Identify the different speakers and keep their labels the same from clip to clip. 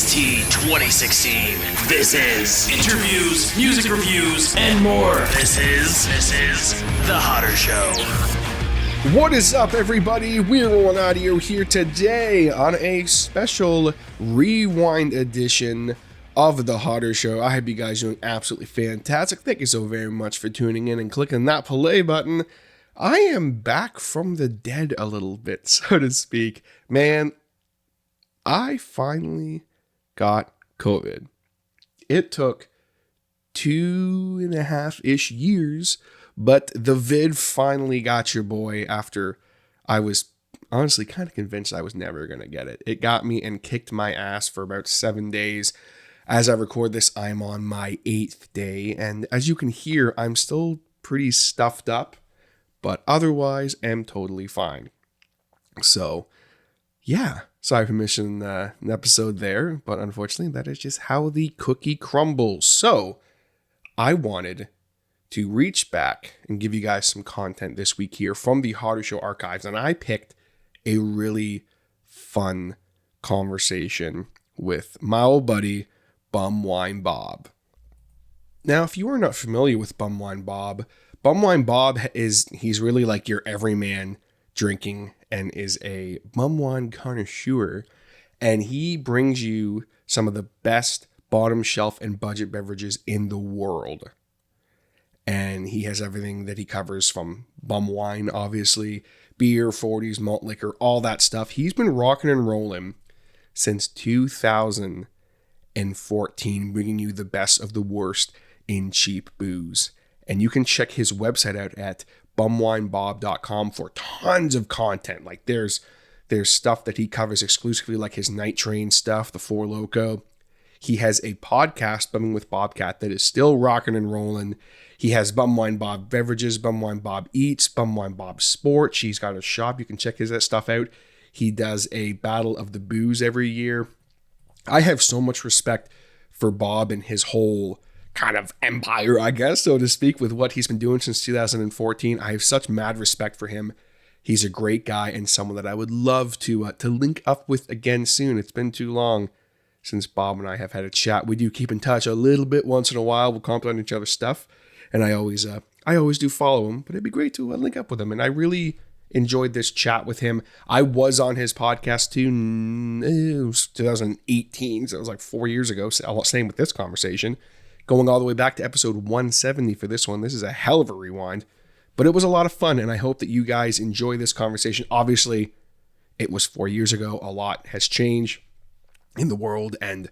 Speaker 1: OST 2016. This is interviews, music reviews, and more. This is The Hodder Show.
Speaker 2: What is up, everybody? We're on audio here today on a special rewind edition of The Hodder Show. I hope you guys are doing absolutely fantastic. Thank you so very much for tuning in and clicking that play button. I am back from the dead a little bit, so to speak. Man, I finally got COVID. It took 2.5-ish years, but the vid finally got your boy after I was honestly kind of convinced I was never going to get it. It got me and kicked my ass for about 7 days. As I record this, I'm on my 8th day, and as you can hear, I'm still pretty stuffed up, but otherwise am totally fine. So, yeah, sorry for missing an episode there, but unfortunately, that is just how the cookie crumbles. So, I wanted to reach back and give you guys some content this week here from the Hodder Show archives, and I picked a really fun conversation with my old buddy, Bumwine Bob. Now, if you are not familiar with Bumwine Bob he's really like your everyman drinking and is a bumwine connoisseur, and he brings you some of the best bottom shelf and budget beverages in the world. And he has everything that he covers from bum wine, obviously, beer, 40s, malt liquor, all that stuff. He's been rocking and rolling since 2014, bringing you the best of the worst in cheap booze. And you can check his website out at bumwinebob.com for tons of content. Like there's stuff that he covers exclusively, like his Night Train stuff, the Four Loko. He has a podcast, Bumming with Bobcat, that is still rocking and rolling. He has Bumwine Bob Beverages, Bumwine Bob Eats, Bumwine Bob Sports. He's got a shop. You can check his stuff out. He does a Battle of the Booze every year. I have so much respect for Bob and his whole kind of empire, I guess, so to speak, with what he's been doing since 2014. I have such mad respect for him. He's a great guy and someone that I would love to link up with again soon. It's been too long since Bob and I have had a chat. We do keep in touch a little bit once in a while. We'll comment on each other's stuff, and I always do follow him. But it'd be great to link up with him, and I really enjoyed this chat with him. I was on his podcast too. It was 2018, so it was like 4 years ago. Same with this conversation. Going all the way back to episode 170 for this one. This is a hell of a rewind, but it was a lot of fun, and I hope that you guys enjoy this conversation. Obviously, it was 4 years ago. A lot has changed in the world and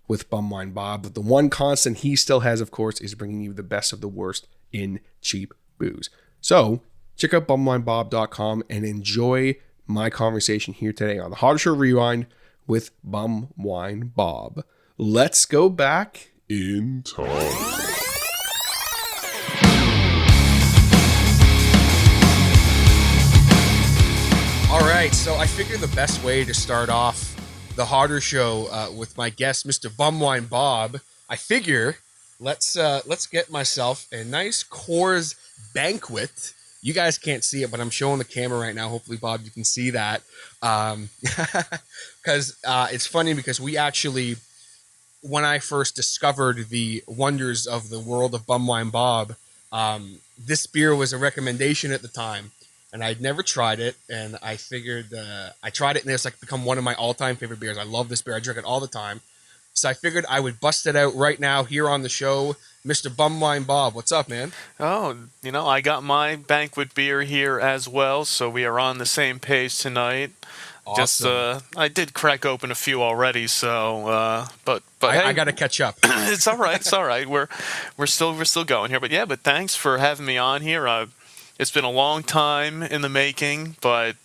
Speaker 2: with Bumwine Bob, but the one constant he still has, of course, is bringing you the best of the worst in cheap booze. So, check out bumwinebob.com and enjoy my conversation here today on the Hodder Show Rewind with Bumwine Bob. Let's go back in time. All right, so I figured the best way to start off the Hodder Show with my guest, Mr. Bumwine Bob, I figure let's get myself a nice Coors Banquet. You guys can't see it, but I'm showing the camera right now. Hopefully, Bob, you can see that. Because it's funny because we actually, when I first discovered the wonders of the world of Bumwine Bob, this beer was a recommendation at the time, and I'd never tried it, and I figured I tried it, and it's like become one of my all-time favorite beers. I love this beer. I drink it all the time. So I figured I would bust it out right now here on the show. Mr. Bumwine Bob, what's up, man?
Speaker 3: Oh, I got my banquet beer here as well, so we are on the same page tonight.
Speaker 2: Awesome.
Speaker 3: I did crack open a few already, so but hey,
Speaker 2: I got to catch up.
Speaker 3: It's all right. It's all right. We're still going here, but thanks for having me on here. It's been a long time in the making, but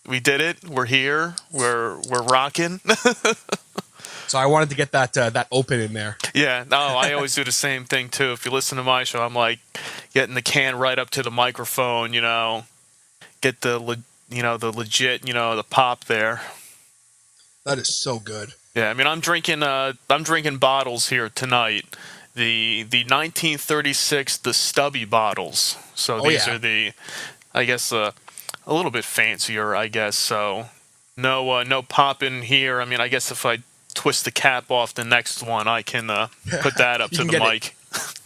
Speaker 3: we did it. We're here. We're rocking.
Speaker 2: So I wanted to get that open in there.
Speaker 3: Yeah, no, I always do the same thing too. If you listen to my show, I'm like getting the can right up to the microphone, get the legit, the pop there.
Speaker 2: That is so good.
Speaker 3: Yeah, I mean, I'm drinking bottles here tonight. The 1936, the stubby bottles. So these are the, I guess, a little bit fancier, I guess. So no pop in here. I mean, I guess if I twist the cap off the next one, I can put that up to the mic.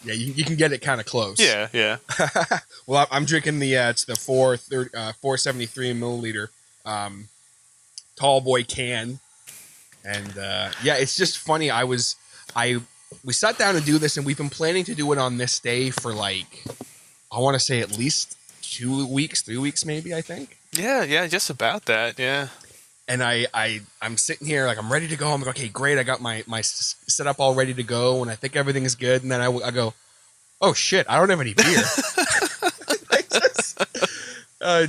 Speaker 2: Yeah, you can get it kind of close.
Speaker 3: Yeah.
Speaker 2: Well, I'm drinking it's the 473 milliliter tall boy can, and it's just funny. We sat down to do this, and we've been planning to do it on this day for like, I want to say at least 2 weeks, 3 weeks, maybe. I think.
Speaker 3: Yeah, just about that. Yeah.
Speaker 2: And I'm sitting here like I'm ready to go. I'm like, okay, great. I got my setup all ready to go, and I think everything is good. And then I go, oh shit, I don't have any beer.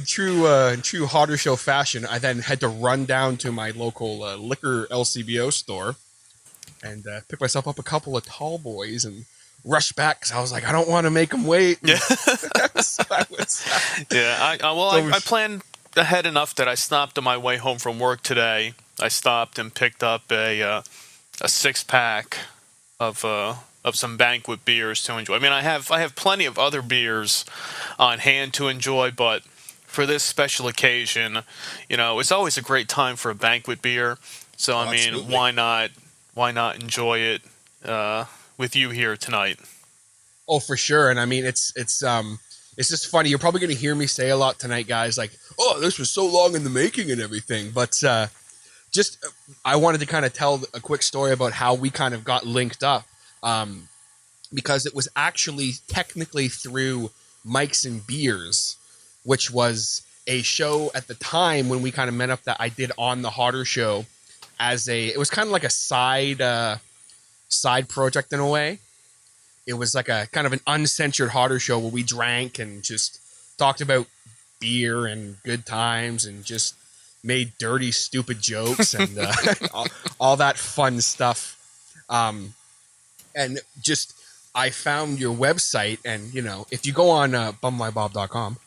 Speaker 2: True Hodder show fashion. I then had to run down to my local liquor LCBO store and pick myself up a couple of tall boys and rush back because I was like, I don't want to make them wait.
Speaker 3: Yeah. I planned ahead enough that I stopped on my way home from work today. I stopped and picked up a 6-pack of some banquet beers to enjoy. I mean, I have plenty of other beers on hand to enjoy, but for this special occasion, it's always a great time for a banquet beer. So I mean, absolutely. Why not enjoy it with you here tonight?
Speaker 2: Oh, for sure. And I mean, it's just funny. You're probably going to hear me say a lot tonight, guys, like, oh, this was so long in the making and everything. But I wanted to kind of tell a quick story about how we kind of got linked up, because it was actually technically through Mikes and Beers, which was a show at the time when we kind of met up that I did on the Hodder show it was kind of like a side project in a way. It was like a kind of an uncensored Hodder show where we drank and just talked about beer and good times and just made dirty, stupid jokes and all that fun stuff. And just, I found your website, and if you go on bumwhybob.com,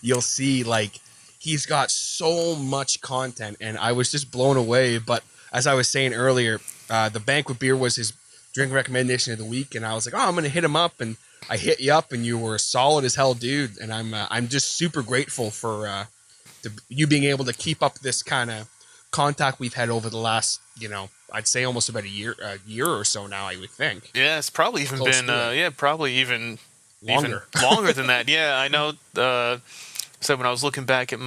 Speaker 2: you'll see like he's got so much content, and I was just blown away. But as I was saying earlier, the banquet beer was his drink recommendation of the week, and I was like, oh, I'm gonna hit him up, and I hit you up, and you were solid as hell, dude. And I'm just super grateful for you being able to keep up this kind of contact we've had over the last, I'd say almost about a year or so now, I would think.
Speaker 3: Yeah, it's probably even been probably even
Speaker 2: longer
Speaker 3: than that. Yeah, I know. So when I was looking back at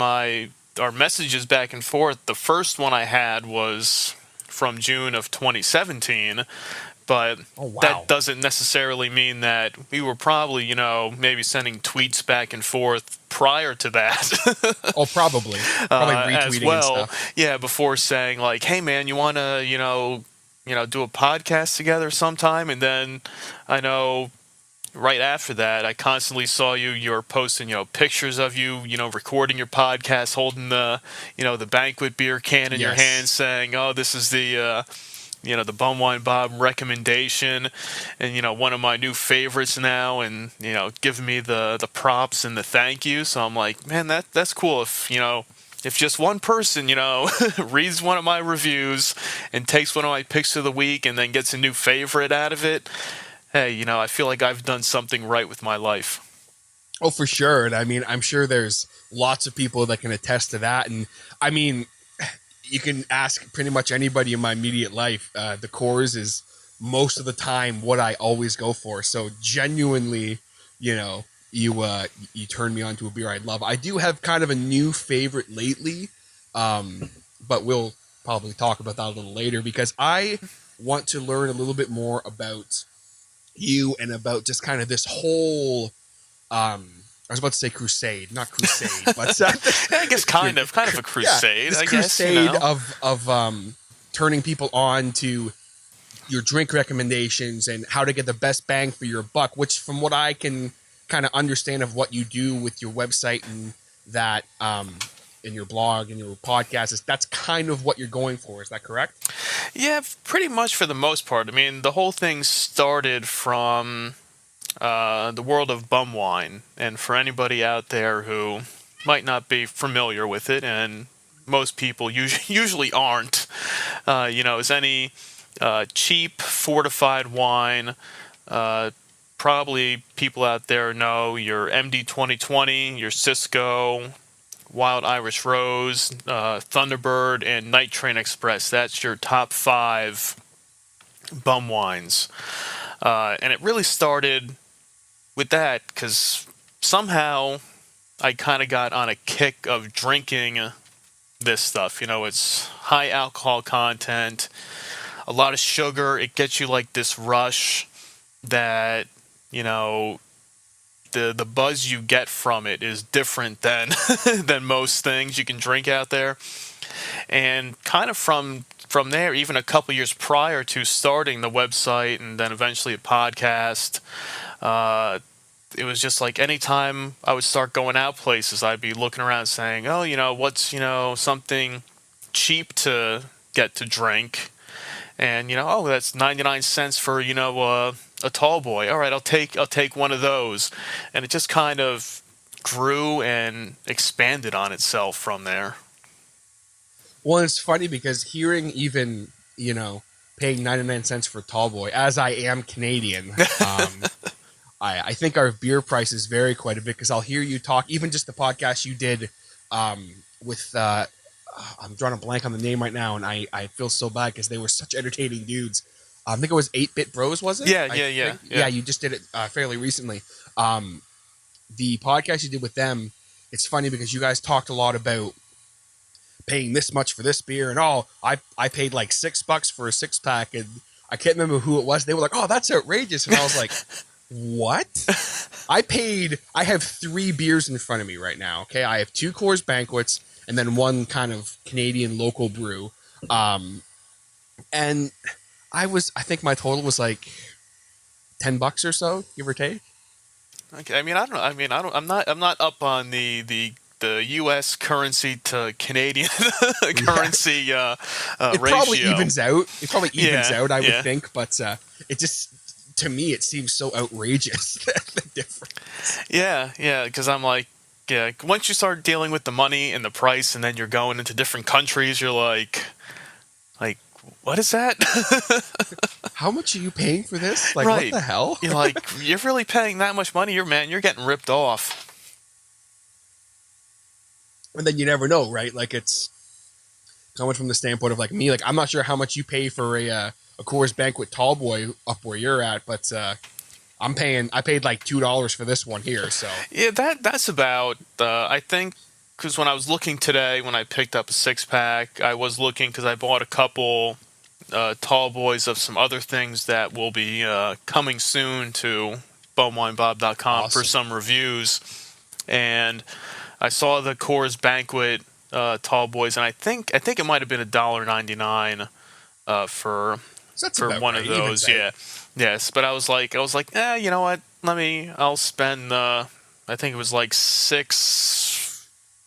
Speaker 3: our messages back and forth, the first one I had was from June of 2017. But that doesn't necessarily mean that we were probably, maybe sending tweets back and forth prior to that.
Speaker 2: Oh, probably retweeting
Speaker 3: as well.
Speaker 2: And stuff.
Speaker 3: Yeah, before saying like, "Hey, man, you want to, do a podcast together sometime?" And then I know right after that, I constantly saw you're posting, pictures of you, recording your podcast, holding the banquet beer can in your hand, saying, "Oh, this is the." The Bumwine Bob recommendation, and one of my new favorites now, and giving me the props and the thank you. So I'm like, man, that's cool. If just one person reads one of my reviews and takes one of my picks of the week and then gets a new favorite out of it, hey, I feel like I've done something right with my life.
Speaker 2: Oh, for sure. And I mean, I'm sure there's lots of people that can attest to that. And I mean, you can ask pretty much anybody in my immediate life. The Coors is most of the time what I always go for. So genuinely, you turned me on to a beer I love. I do have kind of a new favorite lately, but we'll probably talk about that a little later because I want to learn a little bit more about you and about just kind of this whole I was about to say crusade, not crusade, but
Speaker 3: I guess kind of a crusade.
Speaker 2: This crusade of turning people on to your drink recommendations and how to get the best bang for your buck. Which, from what I can kind of understand of what you do with your website and that, in your blog and your podcast, that's kind of what you're going for. Is that correct?
Speaker 3: Yeah, pretty much for the most part. I mean, the whole thing started from the world of bum wine, and for anybody out there who might not be familiar with it, and most people usually aren't, is any cheap fortified wine. Probably people out there know your MD 2020, your Cisco, Wild Irish Rose, Thunderbird, and Night Train Express. That's your top 5 bum wines. And it really started with that because somehow I kind of got on a kick of drinking this stuff. It's high alcohol content, a lot of sugar. It gets you like this rush that, the buzz you get from it is different than than most things you can drink out there. And kind of from there, even a couple years prior to starting the website and then eventually a podcast, it was just like anytime I would start going out places, I'd be looking around saying, oh, what's, something cheap to get to drink. And, oh, that's 99 cents for, a tall boy. All right, I'll take one of those. And it just kind of grew and expanded on itself from there.
Speaker 4: Well, it's funny because hearing even, paying 99 cents for tall boy, as I am Canadian, I think our beer prices vary quite a bit because I'll hear you talk, even just the podcast you did with, I'm drawing a blank on the name right now, and I feel so bad because they were such entertaining dudes. I think it was 8-Bit Bros, was it?
Speaker 3: Yeah.
Speaker 4: Yeah, you just did it fairly recently. The podcast you did with them, it's funny because you guys talked a lot about paying this much for this beer, and I paid like $6 for a 6-pack, and I can't remember who it was. They were like, oh, that's outrageous. And I was like, what? I have 3 beers in front of me right now. Okay. I have 2 Coors Banquets and then 1 kind of Canadian local brew. And I think my total was like $10 or so, give or take.
Speaker 3: Okay. I mean, I'm not up on the U.S. currency to Canadian currency
Speaker 4: it
Speaker 3: ratio.
Speaker 4: Probably evens out. It probably evens out, I would
Speaker 3: yeah.
Speaker 4: think. But it just, to me, it seems so outrageous, the difference.
Speaker 3: Yeah, because I'm like, once you start dealing with the money and the price and then you're going into different countries, you're like, what is that?
Speaker 4: How much are you paying for this? Like,
Speaker 3: right.
Speaker 4: What the hell?
Speaker 3: You're like, you're really paying that much money? You're getting ripped off.
Speaker 4: And then you never know, right? Like, it's coming from the standpoint of like me, like I'm not sure how much you pay for a Coors Banquet Tall Boy up where you're at, but I paid like $2 for this one here. So
Speaker 3: yeah, that's about I think because when I was looking today, when I picked up a 6-pack, I was looking because I bought a couple Tall Boys of some other things that will be coming soon to bumwinebob.com for some reviews, and I saw the Coors Banquet Tall Boys, and I think it might have been $1.99 for one of those. Yeah, yes. But I was like, you know what? I'll spend. I think it was like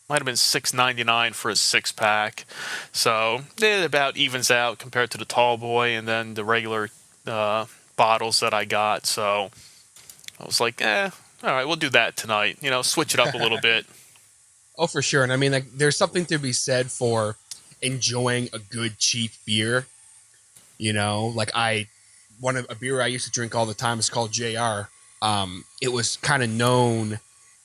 Speaker 3: might have been $6.99 for a 6-pack. So it about evens out compared to the Tall Boy and then the regular bottles that I got. So I was like, all right, we'll do that tonight. Switch it up a little bit.
Speaker 4: Oh, for sure. And I mean, like, there's something to be said for enjoying a good, cheap beer. Like a beer I used to drink all the time is called JR. It was kind of known.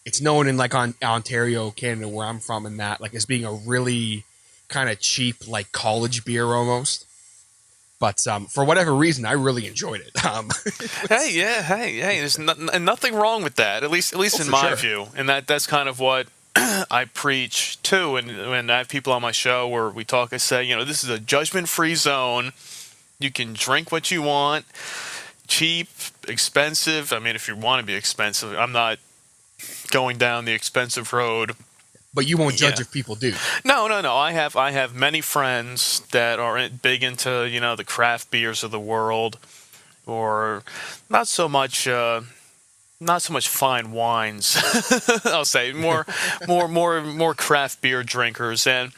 Speaker 4: It's known in like Ontario, Canada, where I'm from, and that like as being a really kind of cheap, like college beer almost. But for whatever reason, I really enjoyed it.
Speaker 3: Hey, there's nothing wrong with that. At least in my view, and that's kind of what I preach too. And when I have people on my show where we talk, I say, this is a judgment-free zone. You can drink what you want, cheap, expensive. I mean, if you want to be expensive, I'm not going down the expensive road.
Speaker 4: But you won't judge if people do.
Speaker 3: No. I have many friends that are big into the craft beers of the world, or not so much fine wines. I'll say more craft beer drinkers, and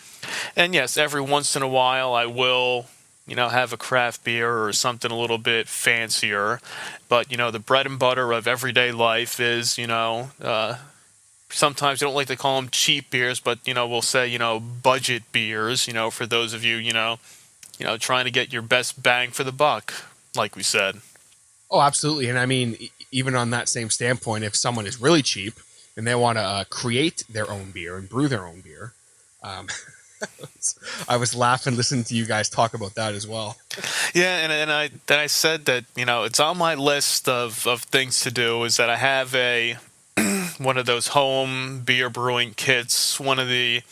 Speaker 3: yes, every once in a while I will have a craft beer or something a little bit fancier, but the bread and butter of everyday life is sometimes you don't like to call them cheap beers, but we'll say budget beers, for those of you trying to get your best bang for the buck, like we said.
Speaker 4: Oh, absolutely. And I mean, even on that same standpoint, if someone is really cheap, and they want to create their own beer and brew their own beer. I was laughing listening to you guys talk about that as well.
Speaker 3: Yeah, and I said that, it's on my list of things to do, is that I have one of those home beer brewing kits, one of the,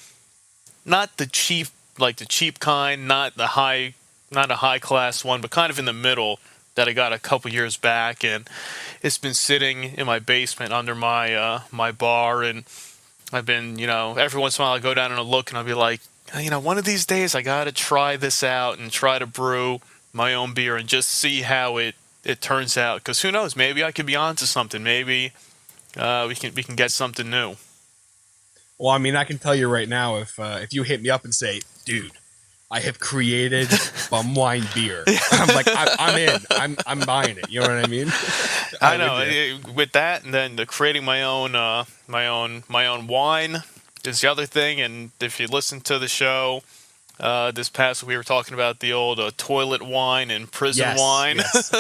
Speaker 3: not the cheap, like the cheap kind, not a high class one, but kind of in the middle, that I got a couple years back, and it's been sitting in my basement under my my bar, and I've been, every once in a while I go down and I look, and I'll be like, one of these days I got to try this out and try to brew my own beer and just see how it turns out, because who knows, maybe I could be onto something, maybe we can get something new.
Speaker 4: Well, I mean, I can tell you right now, if you hit me up and say, dude, I have created bum wine beer, I'm like, I'm in. I'm buying it. You know what I mean?
Speaker 3: I know. With that, and then creating my own wine is the other thing. And if you listen to the show this past week, we were talking about the old toilet wine and prison wine.
Speaker 4: Yes.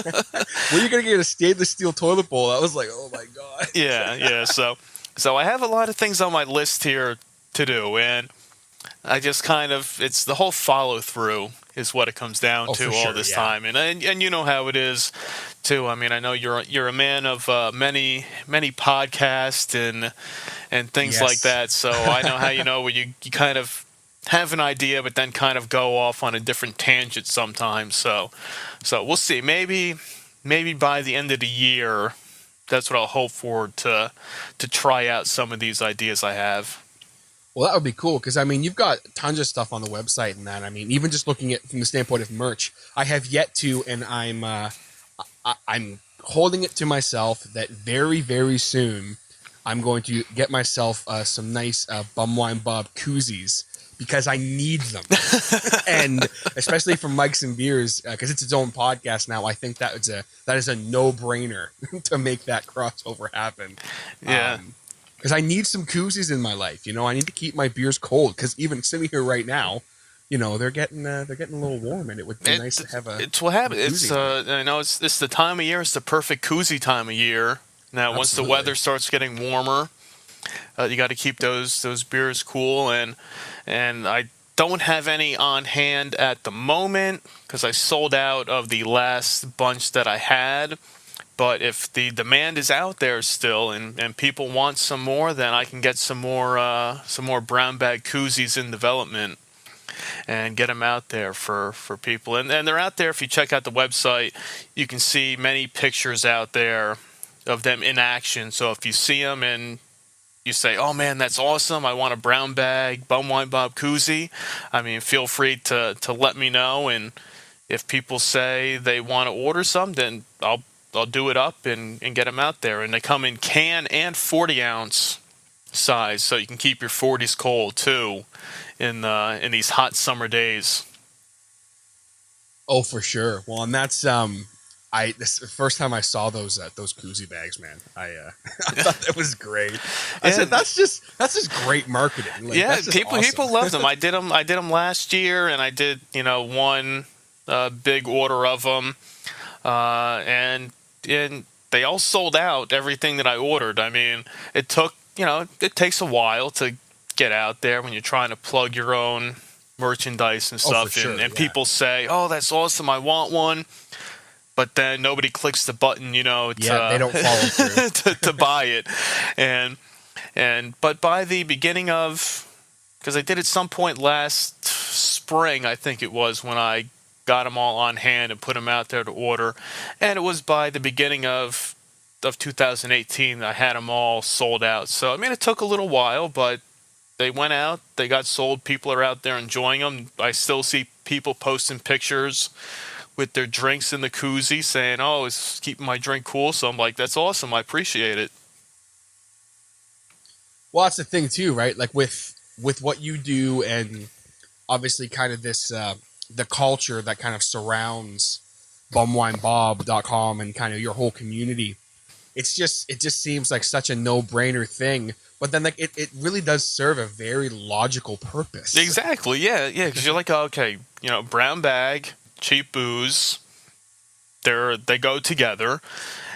Speaker 4: Were you gonna get a stainless steel toilet bowl? I was like, oh my god.
Speaker 3: Yeah. So I have a lot of things on my list here to do, and I just it's the whole follow through is what it comes down to all this time, and you know how it is too. I mean, I know you're a man of many podcasts and things like that. So I know how where you kind of have an idea, but then kind of go off on a different tangent sometimes. So we'll see. Maybe by the end of the year, that's what I'll hope for, to try out some of these ideas I have.
Speaker 4: Well, that would be cool, because I mean, you've got tons of stuff on the website and that. I mean, even just looking at from the standpoint of merch, I have yet to, and I'm holding it to myself that very, very soon I'm going to get myself some nice Bumwine Bob koozies, because I need them. And especially from Mike's and Beers, because it's its own podcast now, I think that is a no-brainer to make that crossover happen.
Speaker 3: Yeah.
Speaker 4: Because I need some koozies in my life. I need to keep my beers cold, because even sitting here right now, they're getting a little warm, and it would be nice to have a.
Speaker 3: It's what happens. I know it's the time of year. It's the perfect koozie time of year. Now, once the weather starts getting warmer, you got to keep those beers cool, and I don't have any on hand at the moment because I sold out of the last bunch that I had. But if the demand is out there still and people want some more, then I can get some more brown bag koozies in development and get them out there for people. And they're out there. If you check out the website, you can see many pictures out there of them in action. So if you see them and you say, oh man, that's awesome, I want a brown bag Bumwine Bob koozie, I mean, feel free to let me know. And if people say they want to order some, then I'll do it up and get them out there. And they come in can and 40-ounce size, so you can keep your 40s cold too in these hot summer days.
Speaker 4: Oh, for sure. Well, and that's this the first time I saw those koozie bags, man. I thought that was great. I said that's just great marketing. Like,
Speaker 3: yeah,
Speaker 4: awesome.
Speaker 3: People love them. I did them last year, and I did one big order of them, and they all sold out, everything that I ordered. I mean, it takes a while to get out there when you're trying to plug your own merchandise and stuff. And people say, oh, that's awesome, I want one. But then nobody clicks the button, they don't
Speaker 4: follow through.
Speaker 3: to buy it. But by the beginning of, because I did it some point last spring, I think it was, when I got them all on hand and put them out there to order. And it was by the beginning of 2018 I had them all sold out. So, I mean, it took a little while, but they went out, they got sold, people are out there enjoying them. I still see people posting pictures with their drinks in the koozie saying, oh, it's keeping my drink cool. So I'm like, that's awesome, I appreciate it.
Speaker 4: Well, that's the thing too, right? Like with what you do, and obviously kind of this the culture that kind of surrounds bumwinebob.com and kind of your whole community. It just seems like such a no-brainer thing, but then like it really does serve a very logical purpose.
Speaker 3: Exactly. Yeah, because you're like, okay, brown bag, cheap booze, they go together,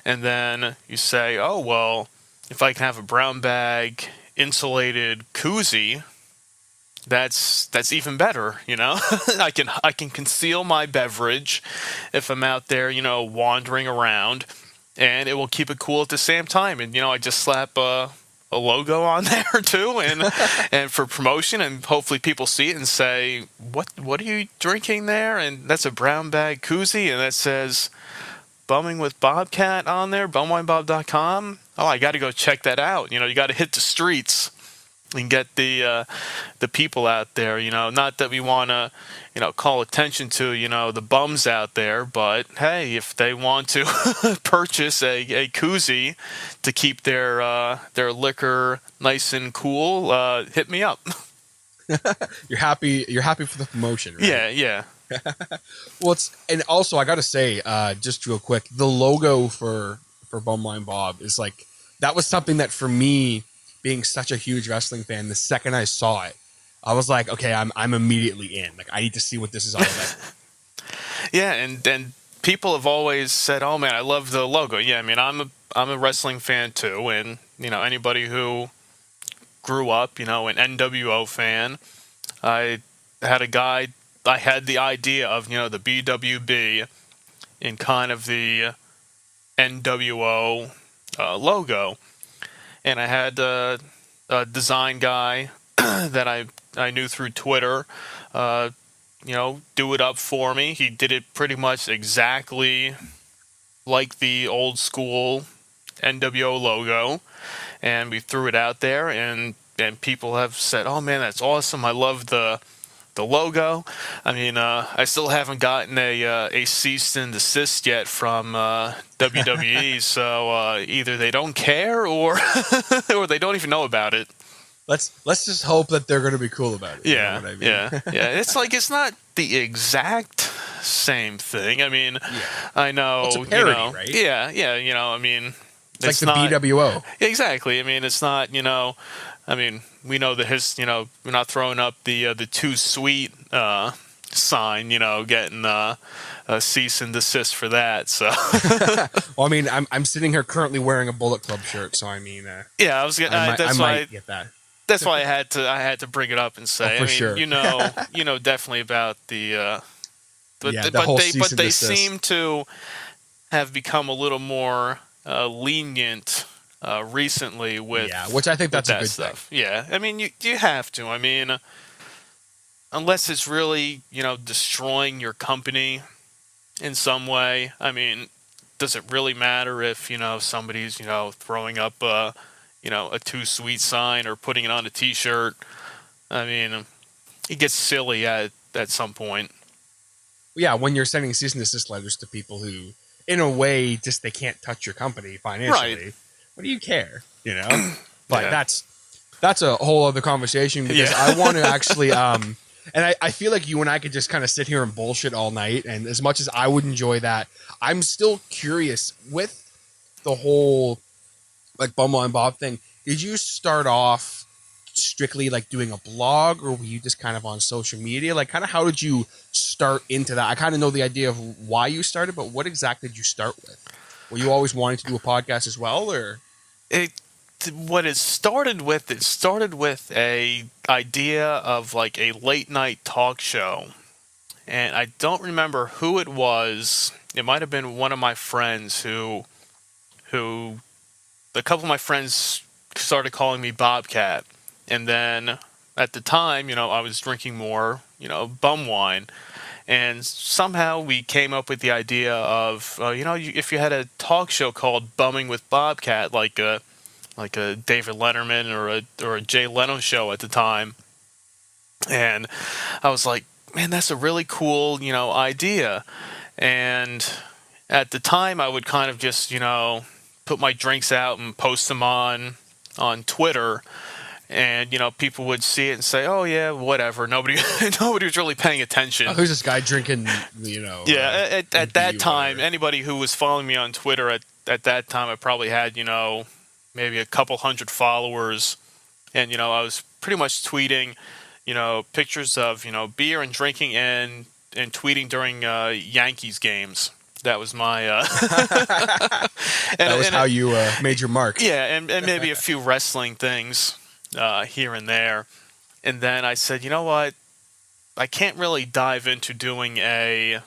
Speaker 3: and then you say, oh well, if I can have a brown bag insulated koozie, that's even better, you know. I can conceal my beverage if I'm out there, you know, wandering around, and it will keep it cool at the same time. And you know, I just slap a logo on there too, and for promotion, and hopefully people see it and say, what are you drinking there? And that's a brown bag koozie, and that says Bumming with Bobcat on there, bumwinebob.com. Oh, I got to go check that out. You know, you got to hit the streets and get the people out there. You know, not that we want to, you know, call attention to, you know, the bums out there, but hey, if they want to purchase a koozie to keep their liquor nice and cool, hit me up.
Speaker 4: You're happy for the promotion, right?
Speaker 3: Yeah.
Speaker 4: Well, and also I got to say, just real quick, the logo for Bumwine Bob is like, that was something that for me, being such a huge wrestling fan, the second I saw it, I was like, okay, I'm immediately in. Like, I need to see what this is all about.
Speaker 3: Yeah, and people have always said, "Oh man, I love the logo." Yeah, I mean, I'm a wrestling fan too, and you know, anybody who grew up, you know, an NWO fan, I had the idea of, you know, the BWB in kind of the NWO logo. And I had a design guy that I knew through Twitter, you know, do it up for me. He did it pretty much exactly like the old school NWO logo, and we threw it out there, and people have said, "Oh man, that's awesome! I love the logo." I mean, I still haven't gotten a cease and desist yet from WWE, so either they don't care or or they don't even know about it.
Speaker 4: Let's just hope that they're going to be cool about it.
Speaker 3: Yeah,
Speaker 4: you know what I mean?
Speaker 3: yeah. It's like, it's not the exact same thing. I mean, I know,
Speaker 4: it's a parody,
Speaker 3: you know,
Speaker 4: right?
Speaker 3: Yeah. You know, I mean,
Speaker 4: it's like the BWO.
Speaker 3: Exactly. I mean, it's not, you know. I mean, we know that you know, we're not throwing up the too sweet sign, you know, getting a cease and desist for that. So,
Speaker 4: well, I mean, I'm sitting here currently wearing a Bullet Club shirt, so I mean,
Speaker 3: yeah, I was gonna.
Speaker 4: I might get that.
Speaker 3: That's why I had to bring it up and say,
Speaker 4: for
Speaker 3: I mean,
Speaker 4: sure.
Speaker 3: you know definitely about the.
Speaker 4: But
Speaker 3: they seem to have become a little more lenient. Recently with,
Speaker 4: which I think that's a good
Speaker 3: stuff.
Speaker 4: thing.
Speaker 3: Yeah, I mean, you have to. I mean, unless it's really, you know, destroying your company in some way. I mean, does it really matter if, you know, somebody's, you know, throwing up a too sweet sign or putting it on a T-shirt? I mean, it gets silly at some point.
Speaker 4: Yeah, when you're sending cease and desist letters to people who, in a way, just they can't touch your company financially.
Speaker 3: Right.
Speaker 4: What do you care? You know, but that's a whole other conversation, because I want to actually, and I feel like you and I could just kind of sit here and bullshit all night. And as much as I would enjoy that, I'm still curious with the whole like Bumwine Bob thing. Did you start off strictly like doing a blog, or were you just kind of on social media? Like, kind of how did you start into that? I kind of know the idea of why you started, but what exactly did you start with? Were you always wanting to do a podcast as well, or? It
Speaker 3: started with a idea of like a late night talk show, and I don't remember who it was. It might have been one of my friends who a couple of my friends started calling me Bobcat, and then at the time, you know, I was drinking more, you know, bum wine. And somehow we came up with the idea of, you know, if you had a talk show called Bumming with Bobcat, like a David Letterman or a Jay Leno show at the time. And I was like, man, that's a really cool, you know, idea. And at the time, I would kind of just, you know, put my drinks out and post them on Twitter. And, you know, people would see it and say, "Oh yeah, whatever." Nobody was really paying attention.
Speaker 4: Who's this guy drinking? You know.
Speaker 3: Yeah, at that time, anybody who was following me on Twitter at that time, I probably had, you know, maybe a couple hundred followers, and you know, I was pretty much tweeting, you know, pictures of, you know, beer and drinking and tweeting during Yankees games. That was my.
Speaker 4: That was how you made your mark.
Speaker 3: Yeah, and maybe a few wrestling things here and there. And then I said, you know what? I can't really dive into doing a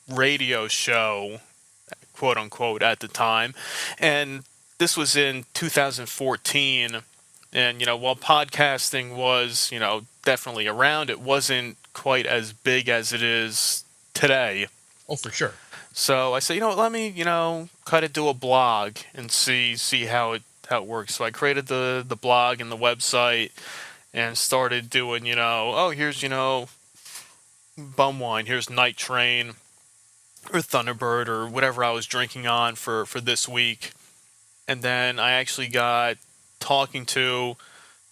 Speaker 3: radio show, quote unquote, at the time. And this was in 2014. And, while podcasting was, definitely around, it wasn't quite as big as it is today.
Speaker 4: Oh, for sure.
Speaker 3: So I said, let me, kind of do a blog and see how it works. So I created the blog and the website and started doing, here's, bum wine, here's Night Train or Thunderbird or whatever I was drinking on for this week. And then I actually got talking to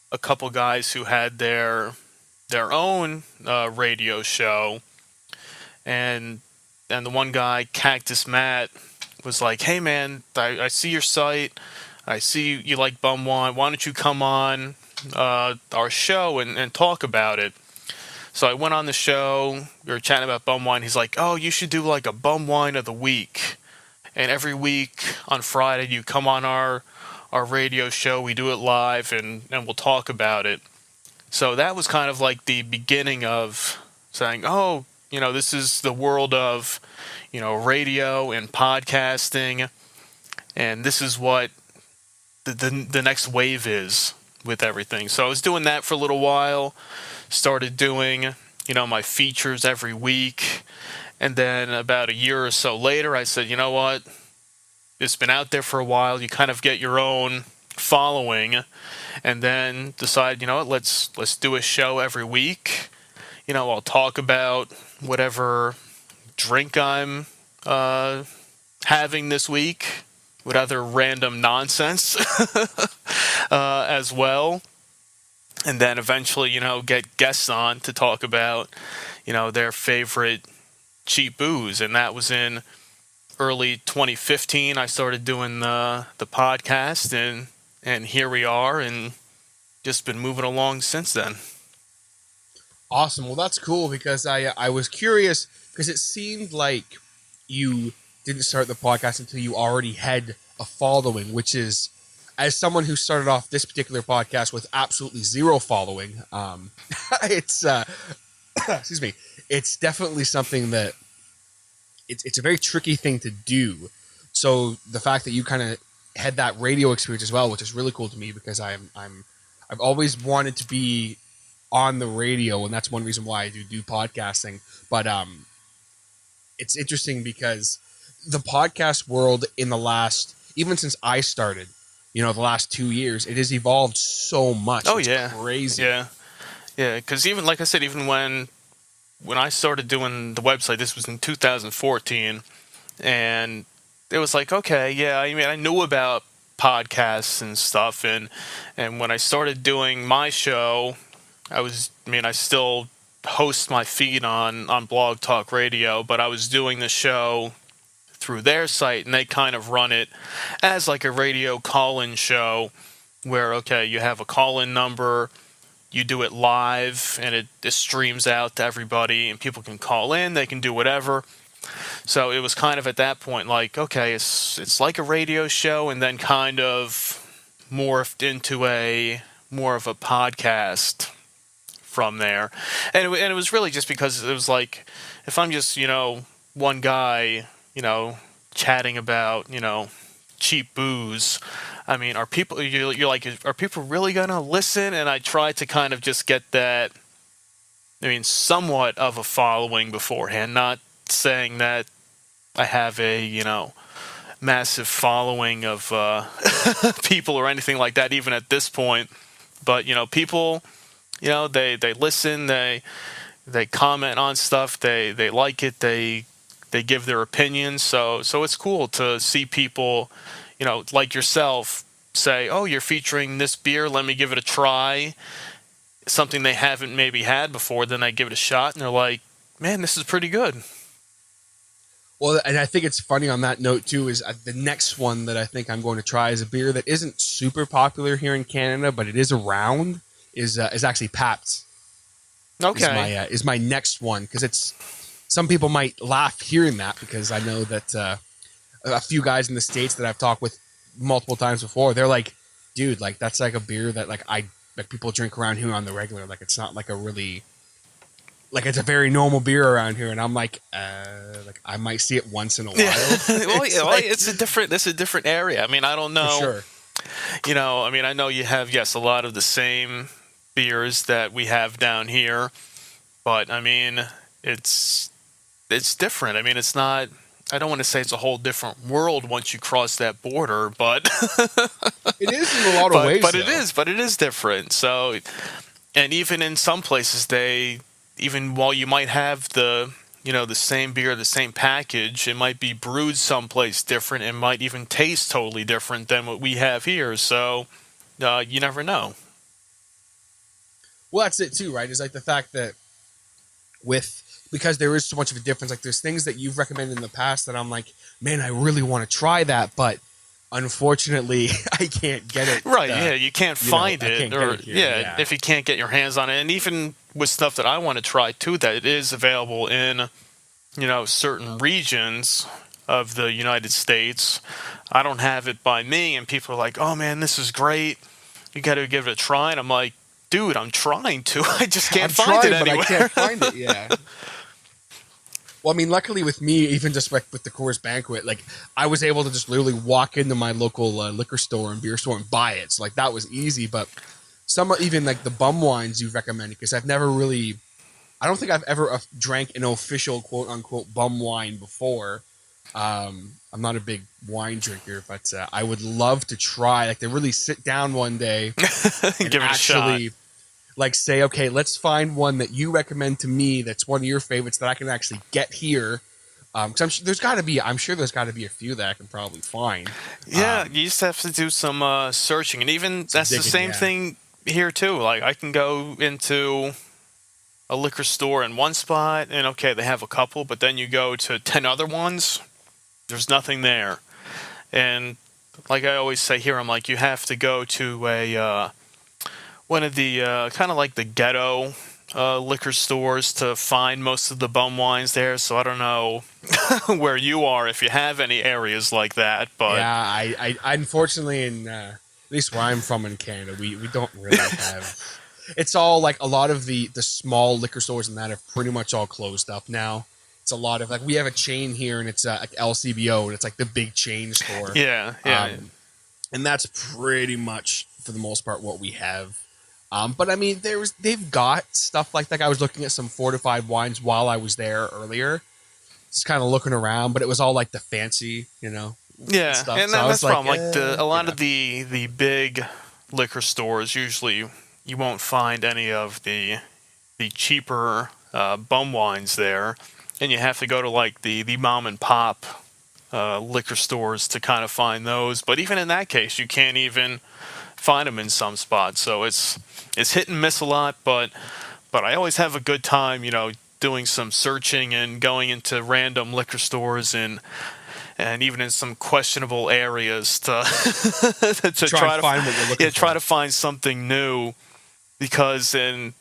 Speaker 3: a couple guys who had their own radio show, and the one guy, Cactus Matt, was like, "Hey man, I see your site, I see you like bum wine. Why don't you come on our show and talk about it?" So I went on the show. We were chatting about bum wine. He's like, "Oh, you should do like a bum wine of the week, and every week on Friday you come on our radio show. We do it live, and we'll talk about it." So that was kind of like the beginning of saying, "Oh, this is the world of, radio and podcasting, and this is what the next wave is with everything." So I was doing that for a little while, started doing, my features every week, and then about a year or so later, I said, you know what? It's been out there for a while. You kind of get your own following, and then decide, let's do a show every week. I'll talk about whatever drink I'm having this week, with other random nonsense as well. And then eventually, get guests on to talk about, their favorite cheap booze. And that was in early 2015. I started doing the podcast, and here we are, and just been moving along since then.
Speaker 4: Awesome. Well, that's cool, because I was curious, because it seemed like you didn't start the podcast until you already had a following, which is, as someone who started off this particular podcast with absolutely zero following, it's excuse me, it's definitely something that it's a very tricky thing to do. So the fact that you kind of had that radio experience as well, which is really cool to me, because I've always wanted to be on the radio, and that's one reason why I do podcasting. But it's interesting because the podcast world in the last, even since I started, the last 2 years, it has evolved so much.
Speaker 3: Oh,
Speaker 4: it's
Speaker 3: yeah.
Speaker 4: Crazy.
Speaker 3: Yeah. Because even, like I said, even when I started doing the website, this was in 2014, and it was like, okay, yeah, I knew about podcasts and stuff, and when I started doing my show, I still host my feed on Blog Talk Radio, but I was doing the show through their site, and they kind of run it as like a radio call-in show where, okay, you have a call-in number, you do it live, and it streams out to everybody, and people can call in, they can do whatever. So it was kind of at that point like, okay, it's like a radio show, and then kind of morphed into more of a podcast from there. And it was really just because it was like, if I'm just, one guy, chatting about, cheap booze, are people, you're like, are people really going to listen? And I tried to kind of just get that, somewhat of a following beforehand, not saying that I have a, massive following of people or anything like that, even at this point. But, people, they listen, they comment on stuff, they like it, they give their opinions. So it's cool to see people, like yourself, say, oh, you're featuring this beer, let me give it a try. Something they haven't maybe had before, then they give it a shot, and they're like, man, this is pretty good.
Speaker 4: Well, and I think it's funny on that note, too, is the next one that I think I'm going to try is a beer that isn't super popular here in Canada, but it is around, is actually Pabst.
Speaker 3: Okay.
Speaker 4: Is my next one, because some people might laugh hearing that, because I know that a few guys in the States that I've talked with multiple times before, they're like, dude, like that's like a beer that like people drink around here on the regular. Like it's not like a really, like it's a very normal beer around here. And I'm like I might see it once in a while.
Speaker 3: It's a different area. I mean, I don't know.
Speaker 4: For sure.
Speaker 3: You know, I mean, I know you have, yes, a lot of the same beers that we have down here, but I mean, it's different. I mean, it's not, I don't want to say it's a whole different world once you cross that border, but
Speaker 4: it is in a lot of ways.
Speaker 3: But it is different. So, and even in some places, even while you might have the same beer, the same package, it might be brewed someplace different. It might even taste totally different than what we have here. So, you never know.
Speaker 4: Well, that's it too, right? Is like the fact that because there is so much of a difference, like there's things that you've recommended in the past that I'm like, man, I really want to try that, but unfortunately I can't get it.
Speaker 3: Right, yeah, you can't find it.
Speaker 4: Yeah,
Speaker 3: if you can't get your hands on it. And even with stuff that I want to try too, that it is available in, certain regions of the United States. I don't have it by me, and people are like, oh man, this is great. You got to give it a try. And I'm like, dude, I'm trying to. I just can't find it anywhere.
Speaker 4: But I can't find it, yeah. Well, I mean, luckily with me, even just like with the Coors Banquet, like I was able to just literally walk into my local liquor store and beer store and buy it. So like that was easy. But some even like the bum wines you've recommended, because I've never really, I don't think I've ever drank an official quote unquote bum wine before. I'm not a big wine drinker, but I would love to try, like to really sit down one day and
Speaker 3: give it
Speaker 4: actually
Speaker 3: a shot.
Speaker 4: Like say, okay, let's find one that you recommend to me that's one of your favorites that I can actually get here. Because I'm sure there's got to be a few that I can probably find.
Speaker 3: Yeah, you just have to do some searching, and even that's the same thing here too. Like I can go into a liquor store in one spot, and okay, they have a couple, but then you go to 10 other ones, there's nothing there. And like I always say here, I'm like, you have to go to a one of the kind of like the ghetto liquor stores to find most of the bum wines there. So I don't know where you are, if you have any areas like that. But
Speaker 4: yeah, I unfortunately, in at least where I'm from in Canada, we don't really have. It's all like a lot of the small liquor stores and that have pretty much all closed up now. It's a lot of like, we have a chain here, and it's like LCBO, and it's like the big chain store.
Speaker 3: Yeah.
Speaker 4: And that's pretty much for the most part what we have. But I mean, they've got stuff like that. I was looking at some fortified wines while I was there earlier, just kind of looking around, but it was all like the fancy,
Speaker 3: Yeah,
Speaker 4: stuff.
Speaker 3: And
Speaker 4: so
Speaker 3: that's the problem. Like a lot of the big liquor stores, usually you won't find any of the cheaper bum wines there, and you have to go to like the mom and pop liquor stores to kind of find those. But even in that case, you can't even find them in some spots. So it's hit and miss a lot, but I always have a good time, doing some searching and going into random liquor stores and even in some questionable areas to try to
Speaker 4: find what you're looking for.
Speaker 3: Try to find something new, because and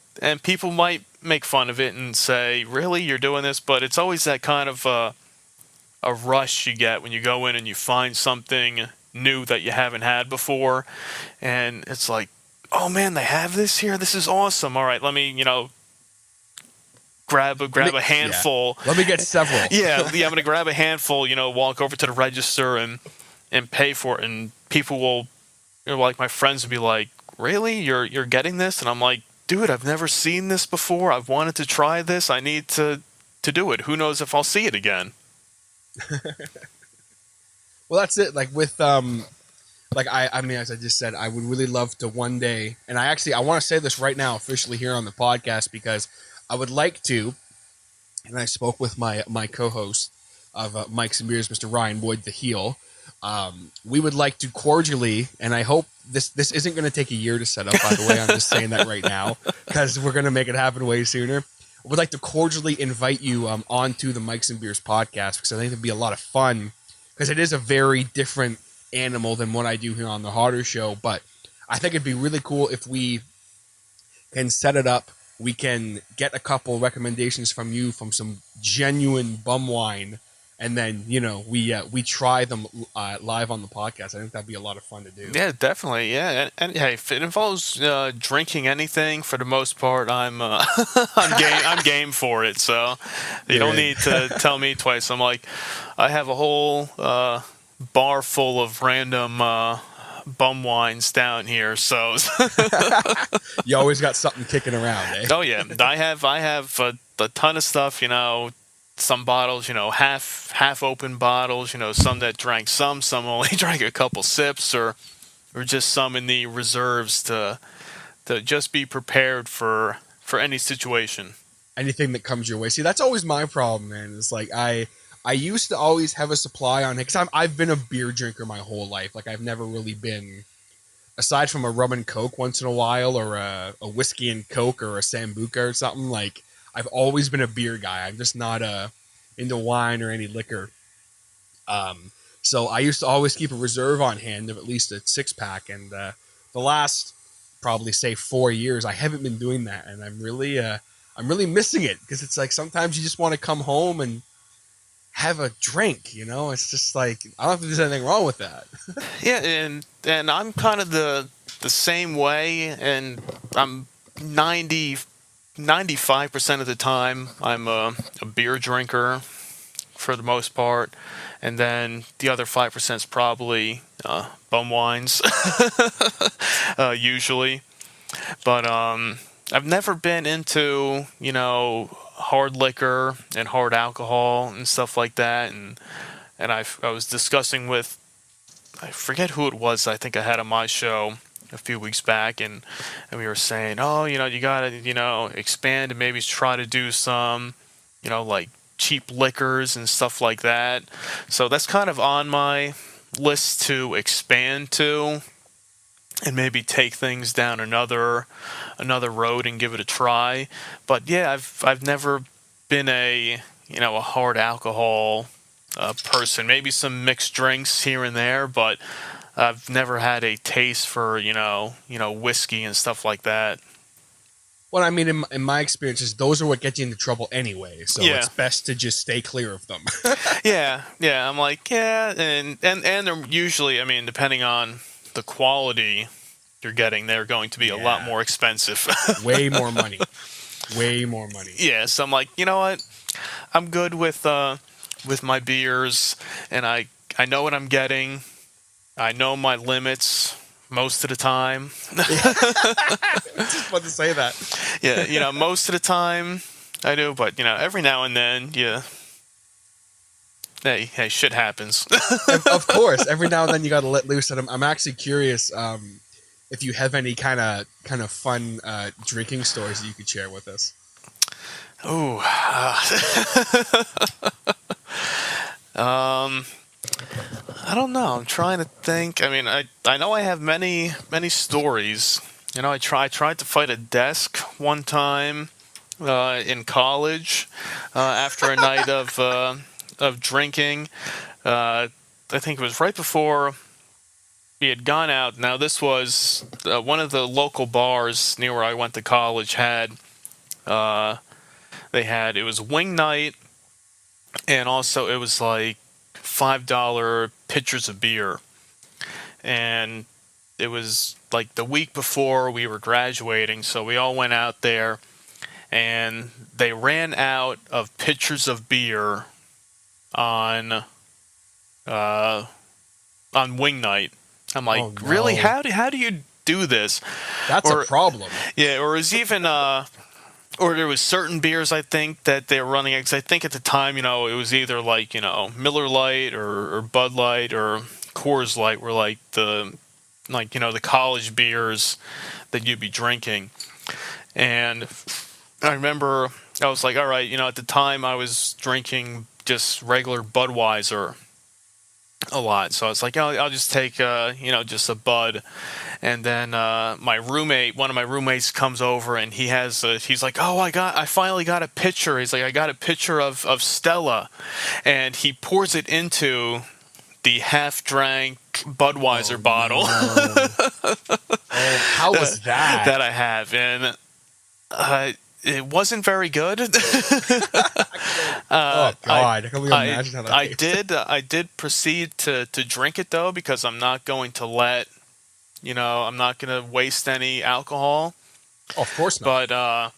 Speaker 3: people might make fun of it and say, really, you're doing this? But it's always that kind of a rush you get when you go in and you find something new that you haven't had before, and it's like, oh man, they have this here, this is awesome. All right, let me grab a handful.
Speaker 4: Let me get several.
Speaker 3: I'm gonna grab a handful, walk over to the register and pay for it, and people will, like my friends will be like, really, you're getting this? And I'm like, dude, I've never seen this before, I've wanted to try this, I need to do it. Who knows if I'll see it again.
Speaker 4: Well, that's it. Like with I mean, as I just said, I would really love to one day, and I want to say this right now officially here on the podcast, because I would like to, and I spoke with my co-host of Mike's and Beers, Mr. Ryan Wood, the heel. We would like to cordially, and I hope this isn't going to take a year to set up, by the way, I'm just saying that right now, because we're going to make it happen way sooner. I would like to cordially invite you onto the Mike's and Beers podcast, because I think it'd be a lot of fun, because it is a very different animal than what I do here on the Hodder show. But I think it'd be really cool if we can set it up. We can get a couple recommendations from you from some genuine bum wine, and then we try them live on the podcast. I think that'd be a lot of fun to do.
Speaker 3: Yeah, definitely. Yeah, and hey, if it involves drinking anything, for the most part, I'm I'm game for it. So you don't need to tell me twice. I'm like, I have a whole bar full of random bum wines down here. So
Speaker 4: You always got something kicking around, eh?
Speaker 3: oh yeah, I have a ton of stuff. Some bottles, half open bottles, some that drank some only drank a couple sips, or just some in the reserves to just be prepared for any situation.
Speaker 4: Anything that comes your way. See, that's always my problem, man. It's like I used to always have a supply on it because I've been a beer drinker my whole life. Like I've never really been, aside from a rum and coke once in a while, or a whiskey and coke, or a sambuca or something. Like I've always been a beer guy. I'm just not into wine or any liquor. So I used to always keep a reserve on hand of at least a 6-pack, and the last probably say 4 years I haven't been doing that, and I'm really missing it, because it's like sometimes you just want to come home and have a drink, It's just like I don't think there's anything wrong with that.
Speaker 3: Yeah, and I'm kind of the same way, and I'm 95% of the time I'm a beer drinker for the most part, and then the other 5% is probably bum wines usually. But I've never been into hard liquor and hard alcohol and stuff like that, and I was discussing with, I forget who it was, I think I had on my show a few weeks back, and we were saying, oh, you gotta, expand and maybe try to do some, like cheap liquors and stuff like that. So that's kind of on my list to expand to, and maybe take things down another road and give it a try. But yeah, I've never been a hard alcohol person. Maybe some mixed drinks here and there, but I've never had a taste for whiskey and stuff like that.
Speaker 4: Well, I mean, in my experiences, those are what get you into trouble anyway. So
Speaker 3: Yeah.
Speaker 4: It's best to just stay clear of them.
Speaker 3: Yeah. I'm like, yeah, and they're usually, I mean, depending on the quality you're getting, they're going to be a lot more expensive.
Speaker 4: Way more money.
Speaker 3: Yeah, so I'm like, you know what? I'm good with my beers, and I know what I'm getting. I know my limits most of the time.
Speaker 4: I was just about to say that.
Speaker 3: Yeah, most of the time I do, but every now and then, hey, shit happens.
Speaker 4: Of course, every now and then you got to let loose. And I'm actually curious if you have any kind of fun drinking stories that you could share with us.
Speaker 3: Ooh. I don't know. I'm trying to think. I mean, I know I have many stories. I tried to fight a desk one time in college after a night of drinking. I think it was right before we had gone out. Now, this was one of the local bars near where I went to college had. It was wing night, and also it was like $5 pitchers of beer. And it was like the week before we were graduating, so we all went out there, and they ran out of pitchers of beer on wing night. I'm like,
Speaker 4: Oh, no.
Speaker 3: Really? How do you do this?
Speaker 4: That's a problem.
Speaker 3: Yeah, or it was even or there was certain beers, I think, that they were running, because I think at the time, it was either like, Miller Lite or Bud Light or Coors Light were like the college beers that you'd be drinking. And I remember I was like, all right, at the time I was drinking just regular Budweiser a lot. So I was like, I'll just take, just a Bud. And then one of my roommates comes over, and he's like, oh, I finally got a pitcher. He's like, I got a pitcher of Stella. And he pours it into the half-drank Budweiser bottle.
Speaker 4: No. How was that?
Speaker 3: That I have. And it wasn't very good.
Speaker 4: Oh God, I can only imagine how that
Speaker 3: I
Speaker 4: tastes.
Speaker 3: I did proceed to drink it though, because I'm not going to I'm not going to waste any alcohol.
Speaker 4: Oh, of course not.
Speaker 3: But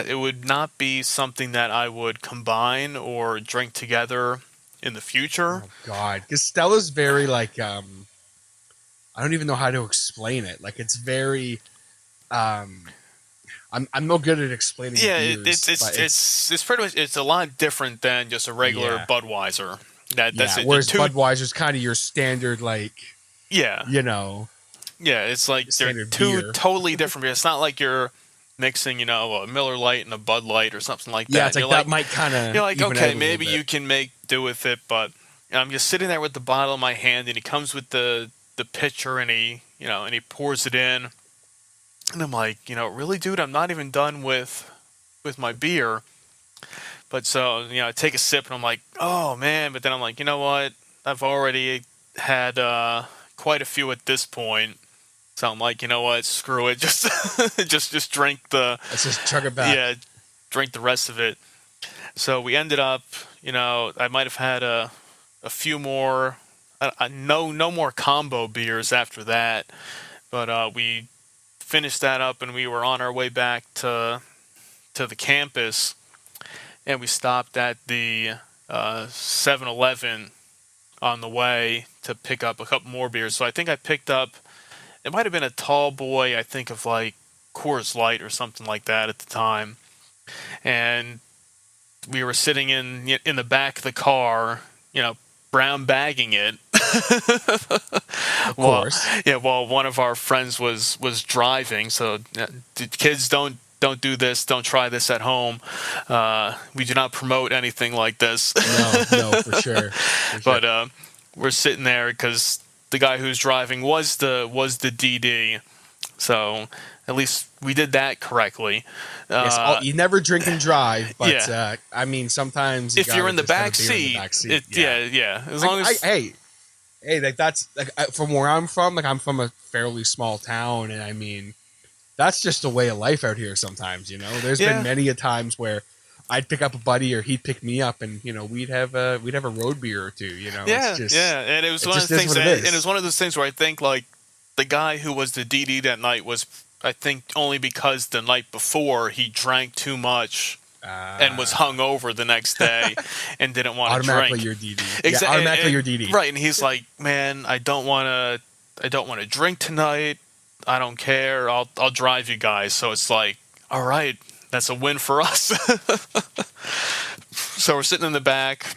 Speaker 3: it would not be something that I would combine or drink together in the future.
Speaker 4: Oh God, because Stella's very like I don't even know how to explain it. Like it's very I'm no good at explaining
Speaker 3: Yeah,
Speaker 4: beers, but
Speaker 3: it's pretty much, it's a lot different than just a regular
Speaker 4: Yeah.
Speaker 3: Budweiser. That's it.
Speaker 4: Whereas
Speaker 3: Two,
Speaker 4: Budweiser's kind of your standard, like
Speaker 3: yeah,
Speaker 4: you know,
Speaker 3: yeah. It's like they're
Speaker 4: standard
Speaker 3: two
Speaker 4: beer.
Speaker 3: totally different beers. It's not like you're mixing, a Miller Lite and a Bud Light or something like that.
Speaker 4: Yeah, it's like
Speaker 3: You're
Speaker 4: that might kind of.
Speaker 3: You're like, okay, maybe you can make do with it, but I'm just sitting there with the bottle in my hand, and he comes with the pitcher, and he pours it in, and I'm like, really, dude, I'm not even done with my beer. But so, I take a sip, and I'm like, oh man, but then I'm like, you know what? I've already had quite a few at this point. So I'm like, you know what? Screw it. Just just drink the.
Speaker 4: Let's just chug it back.
Speaker 3: Yeah, drink the rest of it. So we ended up, I might have had a few more, no more combo beers after that, but we finished that up, and we were on our way back to the campus, and we stopped at the 7-Eleven on the way to pick up a couple more beers. So I think I picked up, it might have been a tall boy, I think of like Coors Light or something like that at the time. And we were sitting in the back of the car, brown bagging it.
Speaker 4: Of course.
Speaker 3: While one of our friends was driving. So kids, don't do this. Don't try this at home. We do not promote anything like this.
Speaker 4: No, for sure.
Speaker 3: But we're sitting there because the guy who's driving was the DD. So at least we did that correctly.
Speaker 4: Yes, you never drink and drive, but
Speaker 3: Yeah.
Speaker 4: I mean, sometimes
Speaker 3: If you're in the back seat, yeah. As long as
Speaker 4: hey, like that's like from where I'm from. Like I'm from a fairly small town, and I mean, that's just a way of life out here. Sometimes, there's been many a times where I'd pick up a buddy or he'd pick me up, and we'd have a road beer or two.
Speaker 3: Yeah, and it was one of the things. And it was one of those things where I think like the guy who was the DD that night was, I think, only because the night before he drank too much and was hungover the next day and didn't want to drink.
Speaker 4: Automatically your DD. Automatically your DD.
Speaker 3: Right, and he's like, "Man, I don't want to drink tonight. I don't care. I'll drive you guys." So it's like, all right, that's a win for us. So we're sitting in the back,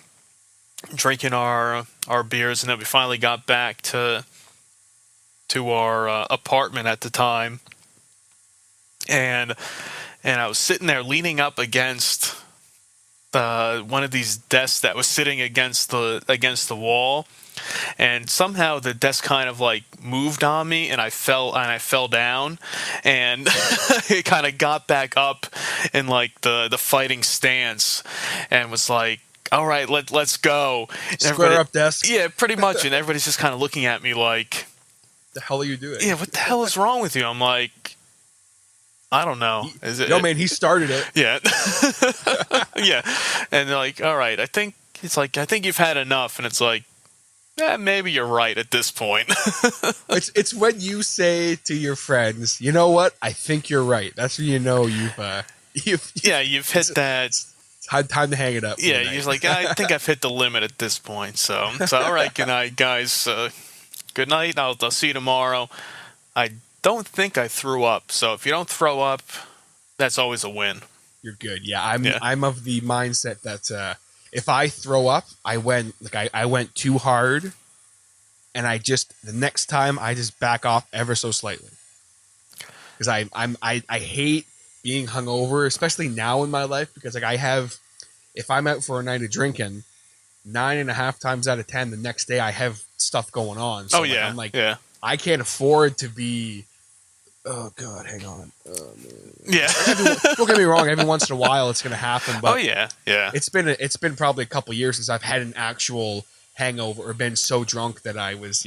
Speaker 3: drinking our beers, and then we finally got back to our apartment at the time, and I was sitting there leaning up against one of these desks that was sitting against the wall, and somehow the desk kind of like moved on me, and I fell down, and it kind of got back up in like the fighting stance, and was like, all right, let's go.
Speaker 4: Square up desk.
Speaker 3: Yeah, pretty much, and everybody's just kind of looking at me like,
Speaker 4: the hell are you doing?
Speaker 3: yeah, what the hell is wrong with you? I'm like, I don't know.
Speaker 4: Man, he started it.
Speaker 3: Yeah. Yeah. And they're like, all right, I think you've had enough. And it's like, yeah, maybe you're right at this point.
Speaker 4: It's when you say to your friends, you know what? I think you're right. That's when you know you've
Speaker 3: hit that.
Speaker 4: It's time to hang it up.
Speaker 3: Yeah, you're like, I think I've hit the limit at this point. So all right, good night, guys. Good night. I'll see you tomorrow. I don't think I threw up. So if you don't throw up, that's always a win.
Speaker 4: You're good. Yeah, I'm of the mindset that if I throw up, I went too hard, and the next time I just back off ever so slightly, because I hate being hungover, especially now in my life, because like if I'm out for a night of drinking, 9.5 times out of 10 the next day I have stuff going on. So I'm like, I can't afford to be. Oh God, hang on. Oh, man.
Speaker 3: Yeah.
Speaker 4: Don't get me wrong. Every once in a while, it's going to happen. But
Speaker 3: yeah.
Speaker 4: It's been probably a couple years since I've had an actual hangover or been so drunk that I was,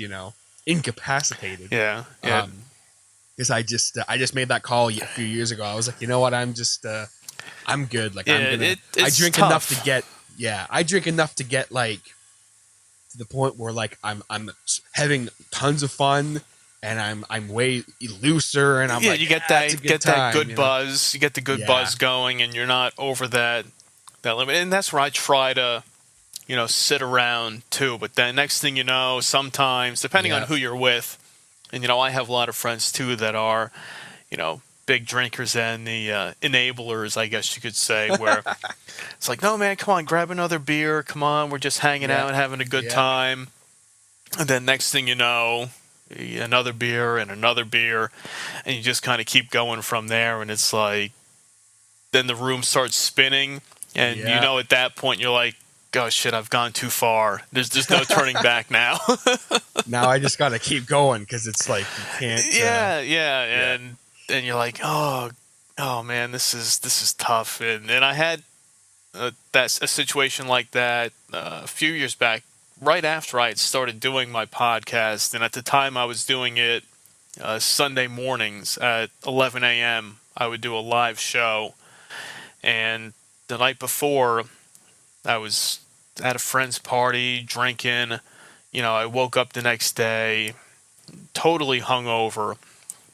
Speaker 4: incapacitated.
Speaker 3: Yeah.
Speaker 4: Because I just made that call a few years ago. I was like, you know what? I'm good. Like I drink
Speaker 3: tough
Speaker 4: enough to get Yeah, I drink enough to get like to the point where like I'm having tons of fun and I'm way looser and I'm
Speaker 3: Yeah,
Speaker 4: like,
Speaker 3: you get
Speaker 4: "Ah, it's a
Speaker 3: that
Speaker 4: good time,"
Speaker 3: good
Speaker 4: you know?
Speaker 3: buzz. You get the good
Speaker 4: Yeah.
Speaker 3: buzz going, and you're not over that limit. And that's where I try to, sit around too. But then next thing you know, sometimes depending on
Speaker 4: Yeah.
Speaker 3: who you're with, and I have a lot of friends too that are, big drinkers and the enablers, I guess you could say, where it's like, no man, come on, grab another beer. Come on, we're just hanging
Speaker 4: Yeah.
Speaker 3: out, having a good
Speaker 4: Yeah.
Speaker 3: time. And then next thing you know, another beer and another beer, and you just kind of keep going from there. And it's like, then the room starts spinning, and
Speaker 4: Yeah.
Speaker 3: at that point you're like, oh shit, I've gone too far. There's no turning back now.
Speaker 4: Now I just got to keep going because it's like you can't.
Speaker 3: Yeah, and you're like, oh man, this is tough. And I had that's a situation like that a few years back, right after I had started doing my podcast, and at the time I was doing it Sunday mornings at 11 a.m. I would do a live show, and the night before I was at a friend's party drinking. I woke up the next day totally hungover.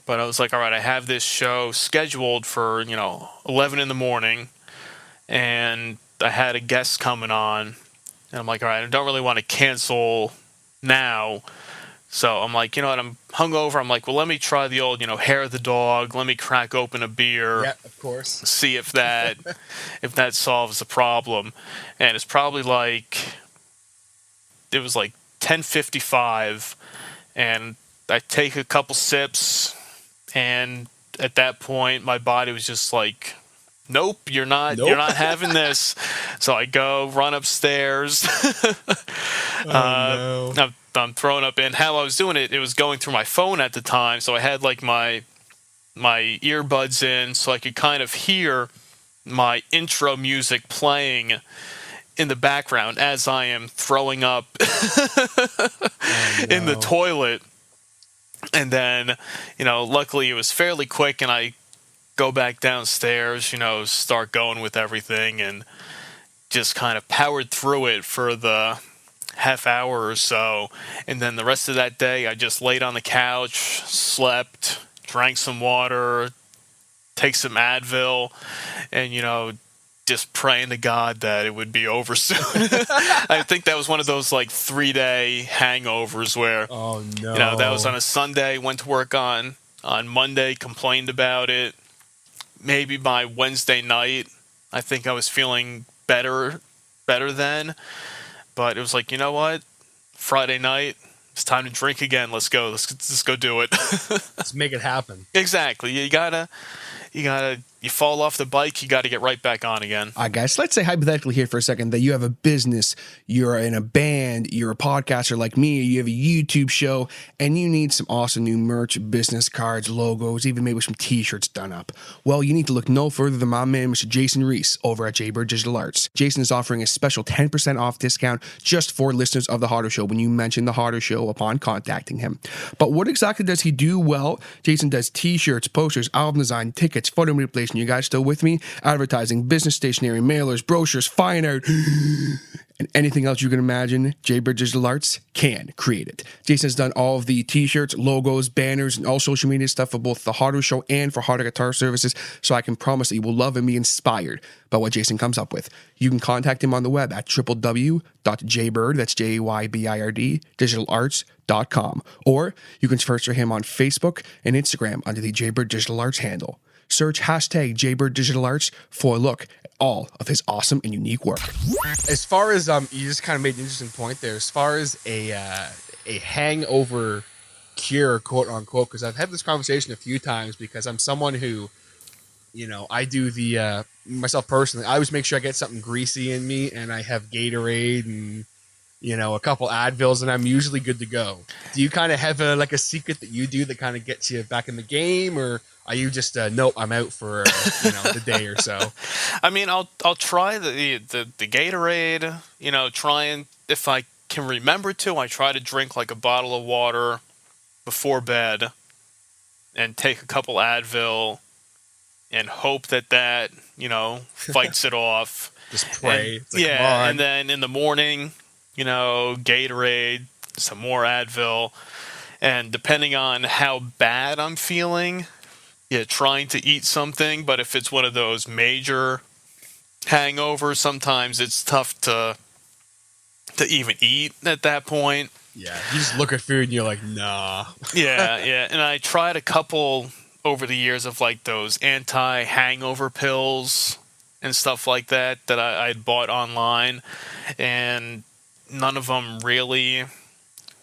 Speaker 3: But I was like, all right, I have this show scheduled for, 11 in the morning, and I had a guest coming on, and I'm like, all right, I don't really want to cancel now. So I'm like, you know what, I'm hungover. I'm like, well, let me try the old, hair of the dog. Let me crack open a beer.
Speaker 4: Yeah, of course.
Speaker 3: See if that solves the problem. And it's probably it was like 10:55, and I take a couple sips. And at that point, my body was just like, nope, you're not having this. So I go run upstairs.
Speaker 4: Oh, no.
Speaker 3: I'm throwing up. And how I was doing it, it was going through my phone at the time. So I had like my earbuds in so I could kind of hear my intro music playing in the background as I am throwing up in the toilet. And then, luckily it was fairly quick, and I go back downstairs, start going with everything, and just kind of powered through it for the half hour or so. And then the rest of that day, I just laid on the couch, slept, drank some water, take some Advil, and, just praying to God that it would be over soon. I think that was one of those 3-day hangovers where,
Speaker 4: Oh, no.
Speaker 3: that was on a Sunday, went to work on Monday, complained about it. Maybe by Wednesday night, I think I was feeling better then. But it was like, you know what? Friday night, it's time to drink again. Let's go. Let's go do it.
Speaker 4: Let's make it happen.
Speaker 3: Exactly. You fall off the bike, you got to get right back on again.
Speaker 5: All right, guys, let's say hypothetically here for a second that you have a business, you're in a band, you're a podcaster like me, you have a YouTube show, and you need some awesome new merch, business cards, logos, even maybe some t-shirts done up. Well, you need to look no further than my man, Mr. Jason Reese, over at Jaybird Digital Arts. Jason is offering a special 10% off discount just for listeners of The Hodder Show when you mention The Hodder Show upon contacting him. But what exactly does he do? Well, Jason does t-shirts, posters, album design, tickets, photo manipulation. You guys still with me? Advertising, business stationery, mailers, brochures, fine art, and anything else you can imagine, Jaybird Digital Arts can create it. Jason has done all of the t-shirts, logos, banners, and all social media stuff for both The Hodder Show and for Hodder Guitar Services, so I can promise that you will love and be inspired by what Jason comes up with. You can contact him on the web at www.jaybird, that's Jaybird, digitalarts.com, or you can search for him on Facebook and Instagram under the Jaybird Digital Arts handle. Search hashtag Jaybird Digital Arts for a look at all of his awesome and unique work.
Speaker 4: As far as you just kind of made an interesting point there. As far as a hangover cure, quote unquote, because I've had this conversation a few times because I'm someone who, I do the myself personally. I always make sure I get something greasy in me, and I have Gatorade and a couple Advils, and I'm usually good to go. Do you kind of have a secret that you do that kind of gets you back in the game, or are you just nope, I'm out for the day or so?
Speaker 3: I mean, I'll try the Gatorade. Try and if I can remember to, I try to drink like a bottle of water before bed, and take a couple Advil, and hope that fights it off.
Speaker 4: Just pray. It's like,
Speaker 3: yeah,
Speaker 4: come on.
Speaker 3: and then in the morning, Gatorade, some more Advil, and depending on how bad I'm feeling, trying to eat something. But if it's one of those major hangovers, sometimes it's tough to even eat at that point.
Speaker 4: Yeah, you just look at food and you're like, nah.
Speaker 3: Yeah. And I tried a couple over the years of like those anti-hangover pills and stuff like that I'd bought online, and none of them really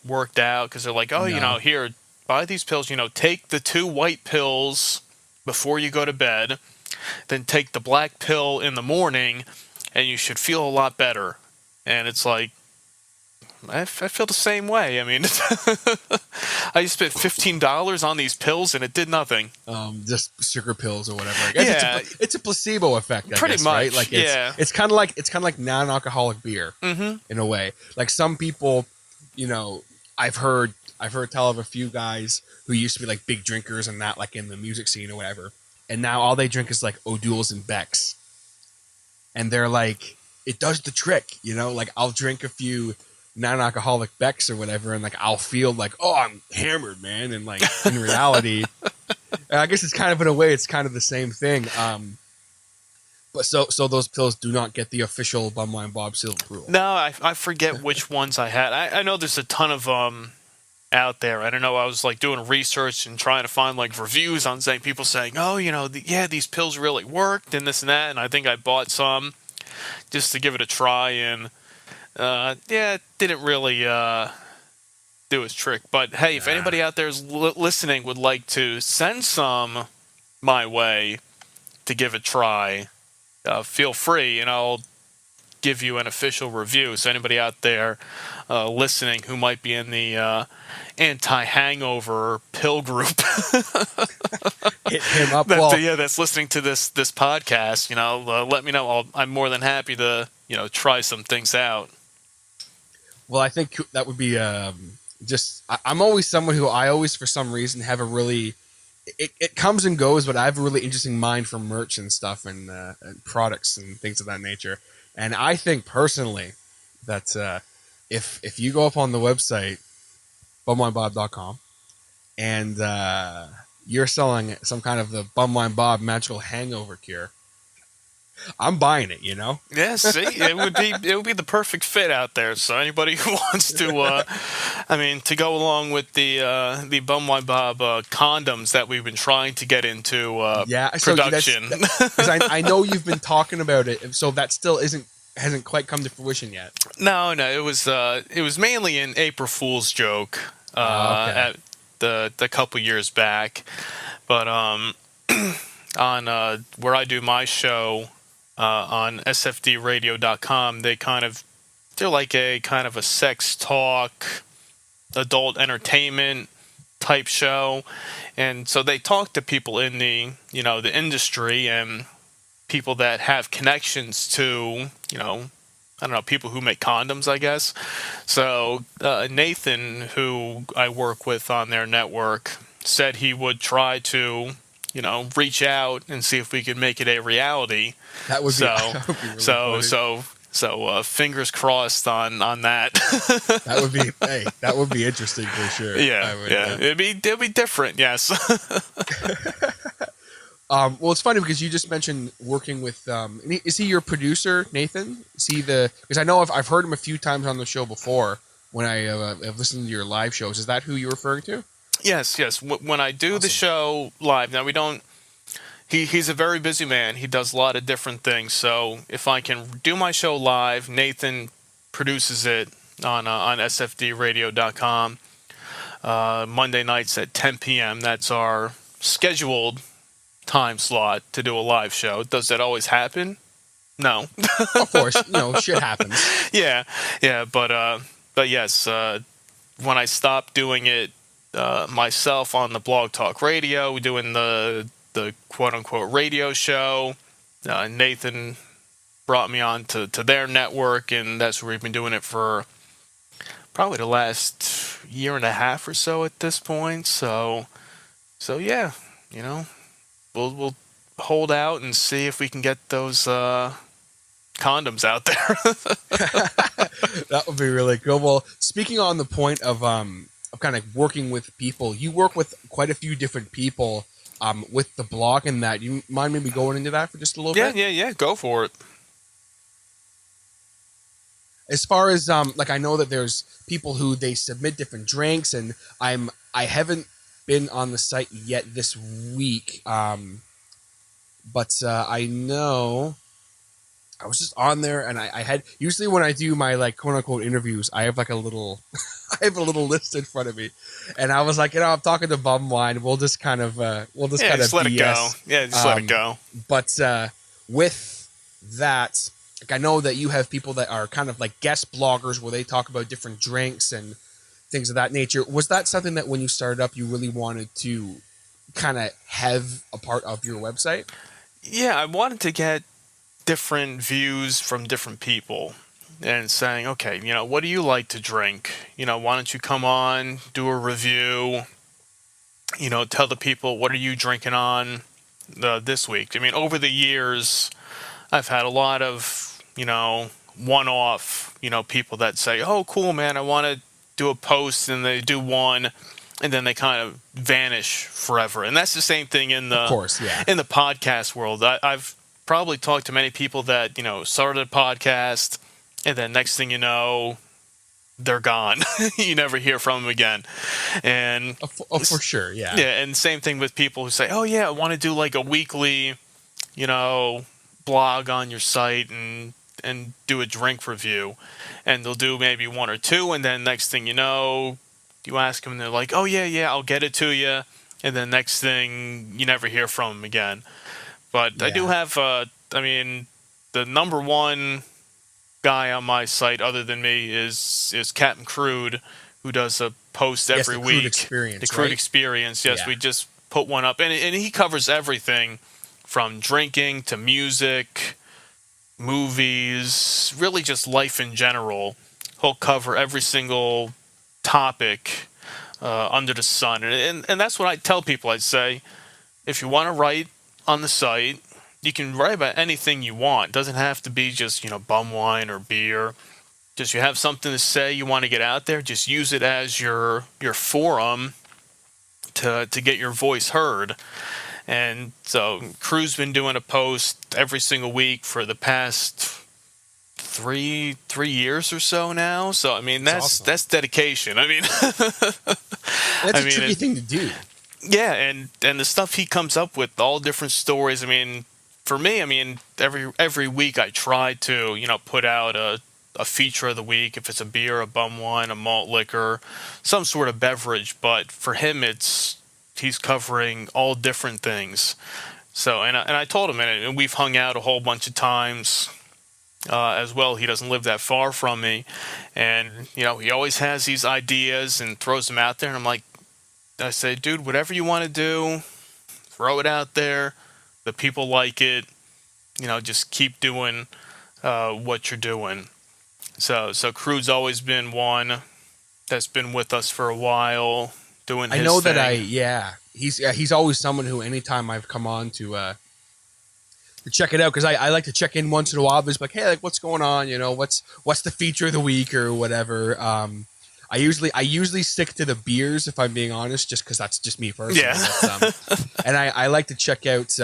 Speaker 3: worked out because they're like, oh,
Speaker 4: No.
Speaker 3: here, buy these pills, take the 2 white pills before you go to bed, then take the black pill in the morning, and you should feel a lot better. And it's like, I feel the same way. I mean, I spent $15 on these pills and it did nothing.
Speaker 4: Just sugar pills or whatever. I guess it's a placebo effect.
Speaker 3: Pretty much.
Speaker 4: Right? Like it's kind of like non-alcoholic beer in a way. Like some people, I've heard tell of a few guys who used to be like big drinkers and that, like in the music scene or whatever, and now all they drink is like O'Doul's and Beck's, and they're like, it does the trick. Like I'll drink a few non-alcoholic Becks or whatever, and like I'll feel like, oh, I'm hammered, man, and like in reality, I guess it's kind of, in a way, it's kind of the same thing. But so those pills do not get the official Bumwine Bob seal approval.
Speaker 3: No, I forget which ones I had. I know there's a ton of out there. I don't know. I was like doing research and trying to find like reviews on people saying, oh, these pills really worked and this and that, and I think I bought some just to give it a try, and it didn't really do its trick. But hey, if anybody out there is listening would like to send some my way to give a try, feel free, and I'll give you an official review. So anybody out there listening who might be in the anti-hangover pill group,
Speaker 4: hit him up.
Speaker 3: That's listening to this podcast, let me know. I'm more than happy to try some things out.
Speaker 4: Well, I think that would be I'm always someone who I always, for some reason, have a really, it comes and goes, but I have a really interesting mind for merch and stuff and products and things of that nature. And I think personally that if you go up on the website, bumwinebob.com, and you're selling some kind of the Bumwine Bob magical hangover cure, I'm buying it,
Speaker 3: Yeah, see, it would be the perfect fit out there. So anybody who wants to, to go along with the Bumwine Bob condoms that we've been trying to get into production.
Speaker 4: Because I know you've been talking about it, so that still hasn't quite come to fruition yet.
Speaker 3: No, it was mainly an April Fool's joke at the couple years back, but on where I do my show. On sfdradio.com, they're like a kind of a sex talk, adult entertainment type show, and so they talk to people in the the industry and people that have connections to I don't know, people who make condoms, I guess. So Nathan, who I work with on their network, said he would try to reach out and see if we could make it a reality.
Speaker 4: That would be, that would be really funny.
Speaker 3: So fingers crossed on that.
Speaker 4: that would be interesting for sure.
Speaker 3: Yeah. It'd be different. Yes.
Speaker 4: Well, it's funny because you just mentioned working with. Is he your producer, Nathan? Is he because I know I've heard him a few times on the show before when I have listened to your live shows. Is that who you're referring to?
Speaker 3: Yes. When I do the show live, now we don't. He's a very busy man. He does a lot of different things. So if I can do my show live, Nathan produces it on sfdradio.com. Monday nights at 10 p.m. That's our scheduled time slot to do a live show. Does that always happen? No.
Speaker 4: Of course, shit happens.
Speaker 3: Yeah, but yes, when I stopped doing it myself on the Blog Talk Radio, doing the quote-unquote radio show, Nathan brought me on to their network, and that's where we've been doing it for probably the last year and a half or so at this point. So yeah, we'll hold out and see if we can get those condoms out there.
Speaker 4: That would be really cool. Well, speaking on the point of kind of working with people, you work with quite a few different people with the blog and that. You mind maybe going into that for just a little bit?
Speaker 3: Yeah. Go for it.
Speaker 4: As far as like I know that there's people who they submit different drinks, and I haven't been on the site yet this week, but I know I was just on there, and I had usually when I do my like quote unquote interviews, I have like a little I have a little list in front of me, and I was like, I'm talking to Bum Wine. We'll just kind of let
Speaker 3: BS. It go. Yeah, just let it go.
Speaker 4: But with that, like I know that you have people that are kind of like guest bloggers where they talk about different drinks and things of that nature. Was that something that when you started up, you really wanted to kind of have a part of your website?
Speaker 3: Yeah, I wanted to get different views from different people and saying, okay, what do you like to drink? Why don't you come on, do a review, tell the people, what are you drinking on this week? I mean, over the years, I've had a lot of, one-off, people that say, oh, cool, man, I want to do a post, and they do one, and then they kind of vanish forever. And that's the same thing in the,
Speaker 4: of course, yeah,
Speaker 3: in the podcast world. I've probably talked to many people that, started a podcast, and then next thing you know, they're gone. You never hear from them again. And
Speaker 4: for sure, yeah.
Speaker 3: Yeah, and same thing with people who say, oh, yeah, I want to do like a weekly, blog on your site and do a drink review. And they'll do maybe one or two, and then next thing you know, you ask them, and they're like, oh, yeah, I'll get it to you. And then next thing, you never hear from them again. But yeah. I do have, the number one guy on my site other than me is Captain Crude, who does a post every week.
Speaker 4: The
Speaker 3: Crude Experience. Yes, yeah. We just put one up. And he covers everything from drinking to music, movies, really just life in general. He'll cover every single topic under the sun. And that's what I tell people. I'd say, if you want to write on the site, you can write about anything you want. It doesn't have to be just, bum wine or beer. Just you have something to say, you want to get out there, just use it as your forum to get your voice heard. And so Crew's been doing a post every single week for the past three years or so now. So that's awesome. That's dedication.
Speaker 4: That's a tricky thing to do.
Speaker 3: Yeah, and the stuff he comes up with, all different stories. For me, every week I try to, put out a feature of the week, if it's a beer, a bum wine, a malt liquor, some sort of beverage. But for him, he's covering all different things. So, and I told him, and we've hung out a whole bunch of times as well. He doesn't live that far from me. And, he always has these ideas and throws them out there. And I'm like, I say, dude, whatever you want to do, throw it out there. The people like it, just keep doing what you're doing. So Crude's always been one that's been with us for a while, doing his thing. I know
Speaker 4: that he's always someone who anytime I've come on to check it out, because I like to check in once in a while, but it's like, hey, what's going on? What's the feature of the week or whatever. I usually stick to the beers, if I'm being honest, just because that's just me personally.
Speaker 3: Yeah.
Speaker 4: And I like to check out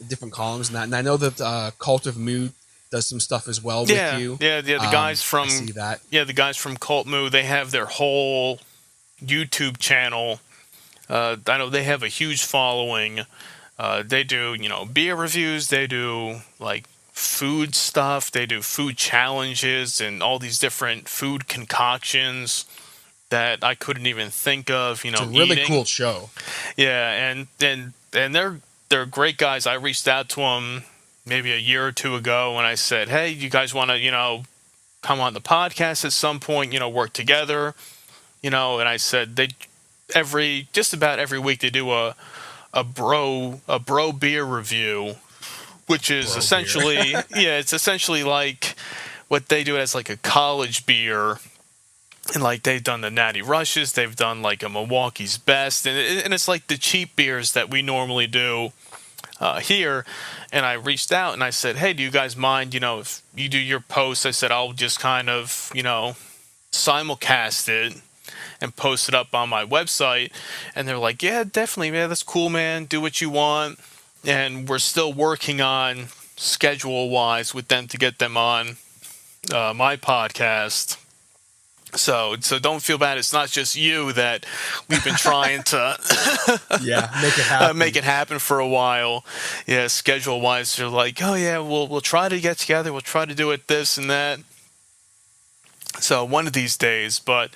Speaker 4: different columns and that. And I know that Cult of Mood does some stuff as well with you.
Speaker 3: Yeah. The guys from
Speaker 4: I see that.
Speaker 3: Yeah, the guys from Cult Mood, they have their whole YouTube channel. I know they have a huge following. They do beer reviews. They do like food stuff. They do food challenges and all these different food concoctions that I couldn't even think of,
Speaker 4: it's a really cool show.
Speaker 3: Yeah, and they're great guys. I reached out to them maybe a year or two ago, and I said, hey, you guys want to, come on the podcast at some point, work together, and I said just about every week they do a bro beer review, which is essentially it's essentially like what they do as like a college beer. And like they've done the Natty Rushes, they've done like a Milwaukee's Best, and it's like the cheap beers that we normally do here, and I reached out and I said, hey, do you guys mind, if you do your posts? I said, I'll just kind of, simulcast it and post it up on my website. And they're like, yeah, definitely, man, that's cool, man. Do what you want. And we're still working on schedule-wise with them to get them on my podcast. So don't feel bad. It's not just you that we've been trying to
Speaker 4: make it happen.
Speaker 3: make it happen for a while. Yeah, schedule-wise, they're like, oh yeah, we'll try to get together. We'll try to do it this and that. So one of these days, but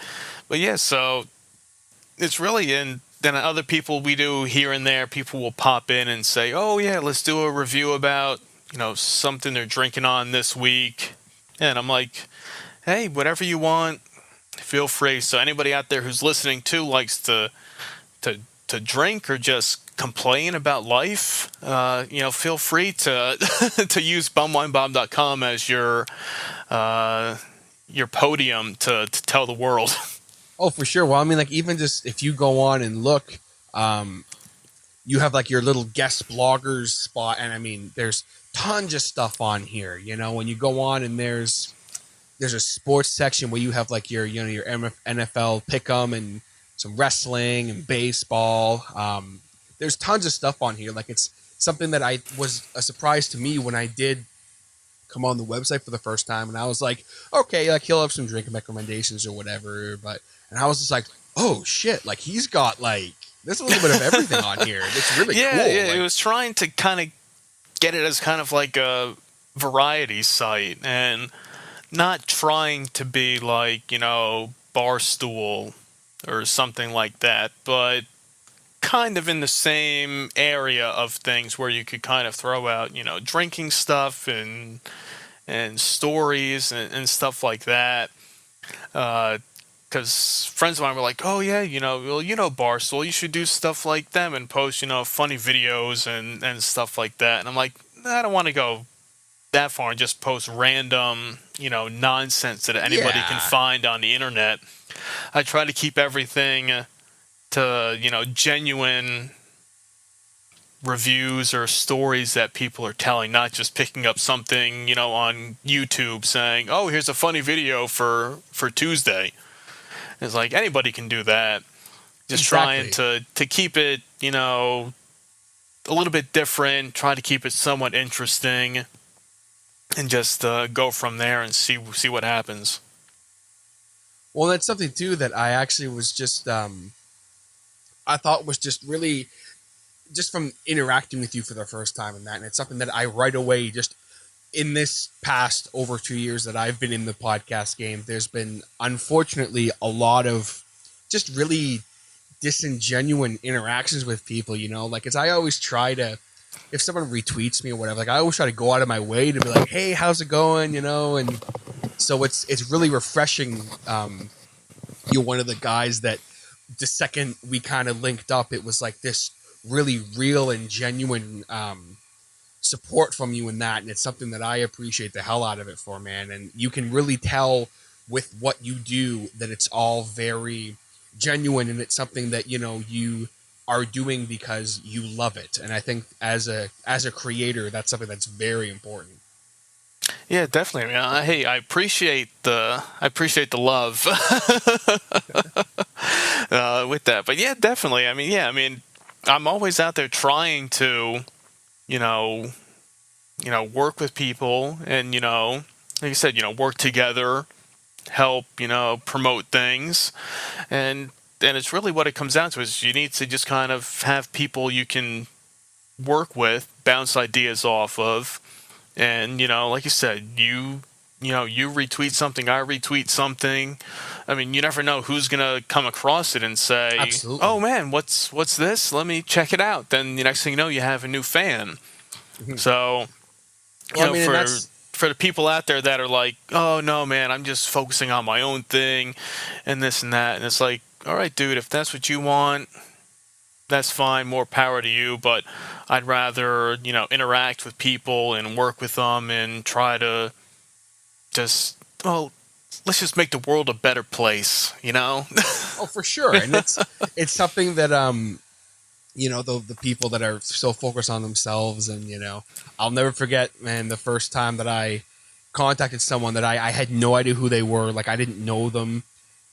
Speaker 3: yeah. So it's really then other people we do here and there. People will pop in and say, oh yeah, let's do a review about something they're drinking on this week, and I'm like, hey, whatever you want. Feel free. So anybody out there who's listening to likes to drink or just complain about life, feel free to to use bumwinebob.com as your podium to tell the world.
Speaker 4: Oh, for sure. Well, I mean, like, even just if you go on and look, you have like your little guest bloggers spot, and I mean, there's tons of stuff on here. When you go on and there's a sports section where you have like your NFL pick'em and some wrestling and baseball. There's tons of stuff on here. Like, it's something that I was a surprise to me when I did come on the website for the first time, and I was like, okay, like he'll have some drink recommendations or whatever. And I was just like, oh shit, like he's got like there's a little bit of everything on here. It's really cool.
Speaker 3: Yeah,
Speaker 4: like,
Speaker 3: it was trying to kind of get it as kind of like a variety site and not trying to be like, Barstool or something like that, but kind of in the same area of things where you could kind of throw out, drinking stuff and stories and stuff like that. Because friends of mine were like, oh yeah, Barstool, you should do stuff like them and post, funny videos and stuff like that. And I'm like, I don't want to go that far and just post random, nonsense that anybody can find on the internet. I try to keep everything to, genuine reviews or stories that people are telling, not just picking up something, on YouTube saying, oh, here's a funny video for Tuesday. It's like anybody can do that. Just
Speaker 4: Exactly.
Speaker 3: trying to keep it, a little bit different, try to keep it somewhat interesting, and just go from there and see what happens.
Speaker 4: Well, that's something too that I actually was just I thought was just really just from interacting with you for the first time and it's something that I right away just in this past over 2 years that I've been in the podcast game, there's been unfortunately a lot of just really disingenuous interactions with people, like as I always try to, if someone retweets me or whatever, like I always try to go out of my way to be like, hey, how's it going? And so it's really refreshing. You're one of the guys that the second we kind of linked up, it was like this really real and genuine support from you in that. And it's something that I appreciate the hell out of it for, man. And you can really tell with what you do that it's all very genuine and it's something that, you are doing because you love it. And I think as a creator, that's something that's very important.
Speaker 3: Yeah, definitely. I mean, hey, I appreciate the love with that. But yeah, definitely. I mean, I'm always out there trying to, work with people and, like you said, work together, help, promote things. And it's really what it comes down to is you need to just kind of have people you can work with, bounce ideas off of. And, like you said, you retweet something, I retweet something. I mean, you never know who's going to come across it and say,
Speaker 4: Absolutely.
Speaker 3: oh man, what's this? Let me check it out. Then the next thing you know, you have a new fan.
Speaker 4: Mm-hmm.
Speaker 3: So, for the people out there that are like, oh no, man, I'm just focusing on my own thing and this and that. And it's like, all right, dude, if that's what you want, that's fine. More power to you. But I'd rather, interact with people and work with them and try to let's just make the world a better place,
Speaker 4: Oh, for sure. And it's something that you know, the people that are so focused on themselves. And, you know, I'll never forget, man, the first time that I contacted someone that I had no idea who they were. Like, I didn't know them.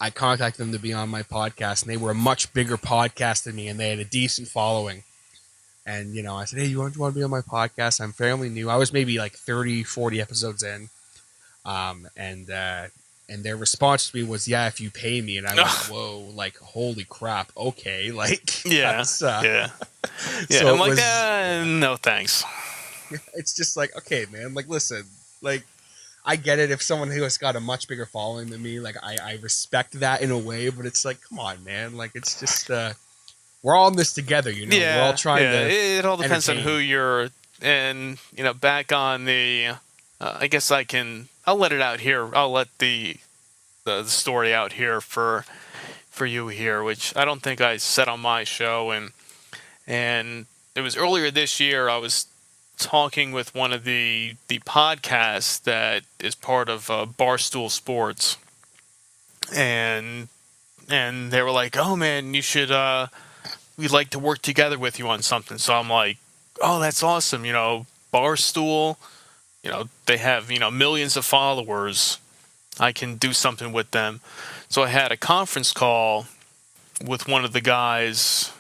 Speaker 4: I contacted them to be on my podcast, and they were a much bigger podcast than me, and they had a decent following. And, you know, I said, hey, you want to be on my podcast? I'm fairly new. I was maybe like 30, 40 episodes in. And their response to me was, yeah, if you pay me. And I went, whoa, like, holy crap. Okay. Like,
Speaker 3: Yeah. Yeah.
Speaker 4: So
Speaker 3: I'm like, no, thanks.
Speaker 4: it's just like, okay, man, like, listen, like, I get it if someone who has got a much bigger following than me, like, I respect that in a way, but it's like, come on, man. Like, it's just, we're all in this together, you know?
Speaker 3: Yeah.
Speaker 4: We're all trying to.
Speaker 3: It all depends on
Speaker 4: entertain.
Speaker 3: who you're, and, you know, back on the, I guess I'll let it out here. I'll let the story out here for you here, which I don't think I said on my show. And it was earlier this year. I was talking with one of the podcasts that is part of Barstool Sports, and they were like, "Oh man, you should. We'd like to work together with you on something." So I'm like, "Oh, that's awesome." You know, Barstool. You know, they have, you know, millions of followers. I can do something with them. So I had a conference call with one of the guys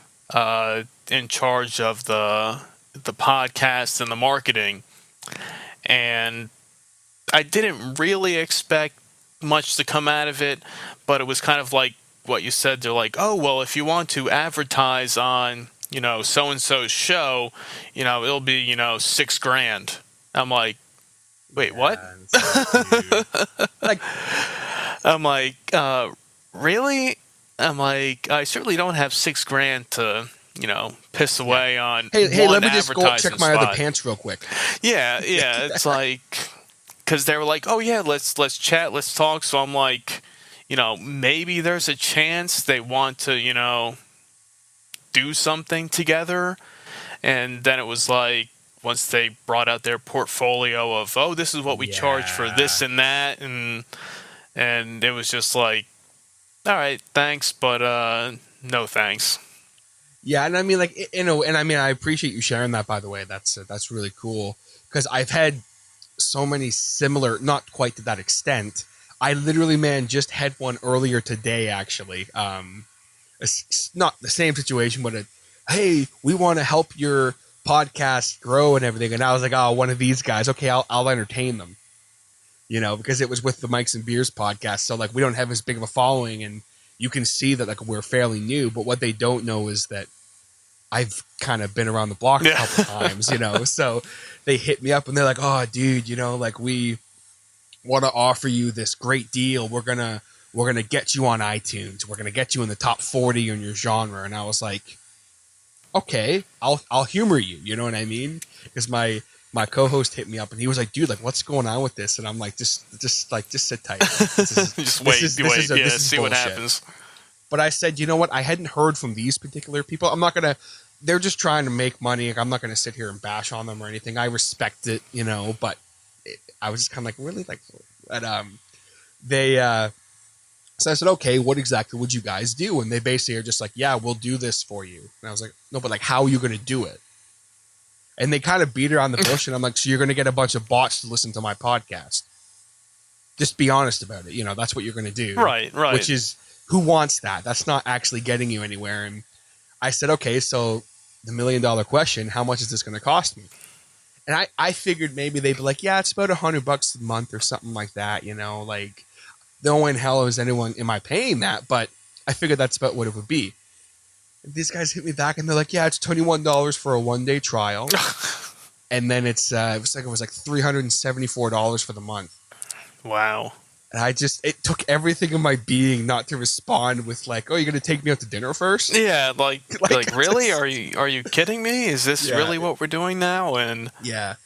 Speaker 3: in charge of the podcast and the marketing, and I didn't really expect much to come out of it, but it was kind of like what you said. They're like, oh, well, if you want to advertise on, you know, so-and-so's show, you know, it'll be, you know, $6,000. I'm like, wait, what?
Speaker 4: Like,
Speaker 3: I'm like, really? I'm like, I certainly don't have $6,000 to, you know, piss away on.
Speaker 4: hey,
Speaker 3: one
Speaker 4: let me just go check my
Speaker 3: spot.
Speaker 4: other pants real quick.
Speaker 3: Yeah, it's like, because they were like, oh yeah, let's chat, let's talk. So I'm like, you know, maybe there's a chance they want to, you know, do something together. And then it was like, once they brought out their portfolio of, oh, this is what we charge for this and that, and it was just like, all right, thanks, but no thanks.
Speaker 4: Yeah, and I mean, like, you know, and I mean, I appreciate you sharing that, by the way. That's really cool, because I've had so many similar, not quite to that extent. I literally, man, just had one earlier today, actually. It's not the same situation, but hey, we want to help your podcast grow and everything. And I was like, oh, one of these guys. Okay, I'll entertain them. You know, because it was with the Mikes and Beers podcast. So, like, we don't have as big of a following, and you can see that, like, we're fairly new. But what they don't know is that I've kind of been around the block a couple times, you know. So they hit me up and they're like, oh, dude, you know, like, we want to offer you this great deal. We're gonna get you on iTunes. We're gonna get you in the top 40 in your genre. And I was like, okay, I'll humor you. You know what I mean? Because my co-host hit me up and he was like, dude, like, what's going on with this? And I'm like, just sit tight.
Speaker 3: Just wait, see what happens.
Speaker 4: But I said, you know what? I hadn't heard from these particular people. I'm not going to, they're just trying to make money. I'm not going to sit here and bash on them or anything. I respect it, you know, but I was just kind of like, really? Like, but, so I said, okay, what exactly would you guys do? And they basically are just like, yeah, we'll do this for you. And I was like, no, but like, how are you going to do it? And they kind of beat around the bush. And I'm like, so you're going to get a bunch of bots to listen to my podcast. Just be honest about it. You know, that's what you're going to do.
Speaker 3: Right.
Speaker 4: Which is, who wants that? That's not actually getting you anywhere. And I said, okay, so the $1 million question, how much is this going to cost me? And I figured maybe they'd be like, yeah, it's about $100 a month or something like that. You know, like, no way in hell is anyone, am I paying that? But I figured that's about what it would be. And these guys hit me back and they're like, yeah, it's $21 for a 1-day trial. And then it was like $374 for the month.
Speaker 3: Wow.
Speaker 4: And it took everything in my being not to respond with like, oh, you're going to take me out to dinner first?
Speaker 3: Yeah. Like really? Are you kidding me? Is this really what we're doing now? And
Speaker 4: yeah.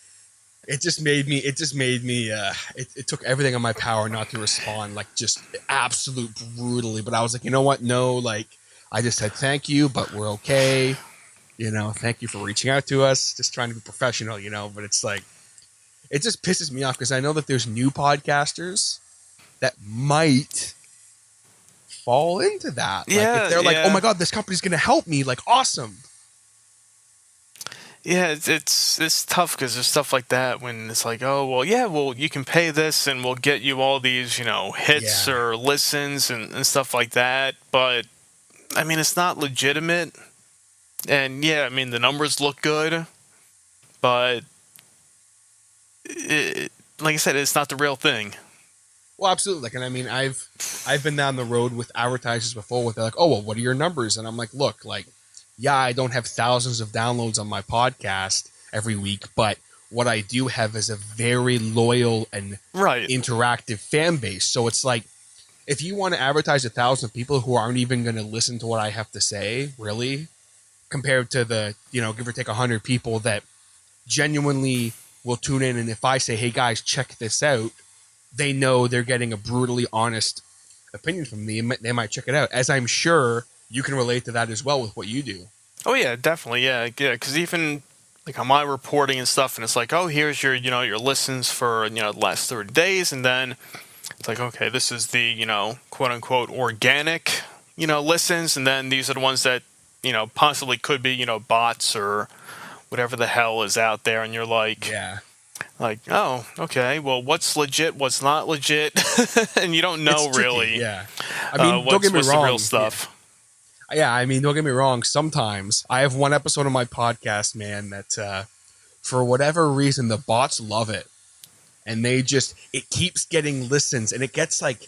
Speaker 4: It took everything in my power not to respond, like, just absolute brutally. But I was like, you know what? No, like, I just said thank you, but we're okay. You know, thank you for reaching out to us. Just trying to be professional, you know. But it's like, it just pisses me off because I know that there's new podcasters that might fall into that. Like, if they're like, oh my God, this company's going to help me. Like, awesome.
Speaker 3: Yeah, it's tough because there's stuff like that when it's like, oh, well, yeah, well, you can pay this and we'll get you all these, hits
Speaker 4: Yeah.
Speaker 3: or listens and stuff like that. But, I mean, it's not legitimate. And, yeah, I mean, the numbers look good, but, like I said, it's not the real thing.
Speaker 4: Well, absolutely. Like, and I mean, I've been down the road with advertisers before with they're like, oh, well, what are your numbers? And I'm like, look, like, yeah, I don't have thousands of downloads on my podcast every week, but what I do have is a very loyal and
Speaker 3: Right.
Speaker 4: interactive fan base. So it's like, if you want to advertise 1,000 people who aren't even going to listen to what I have to say, really, compared to the, give or take 100 people that genuinely will tune in. And if I say, hey guys, check this out, they know they're getting a brutally honest opinion from me. They might check it out, as I'm sure you can relate to that as well with what you do.
Speaker 3: Oh, yeah, definitely. Yeah. Because even like on my reporting and stuff, and it's like, oh, here's your, your listens for, the last 30 days. And then it's like, okay, this is the, quote unquote organic, listens. And then these are the ones that, possibly could be, bots or whatever the hell is out there. And you're like,
Speaker 4: Yeah.
Speaker 3: like, oh, okay, well, what's legit, what's not legit? And you don't know
Speaker 4: It's tricky,
Speaker 3: really.
Speaker 4: Yeah. I mean, don't get me
Speaker 3: what's
Speaker 4: wrong.
Speaker 3: the real stuff.
Speaker 4: Yeah, I mean, don't get me wrong. Sometimes I have one episode of my podcast, man, that for whatever reason, the bots love it. And it keeps getting listens and it gets like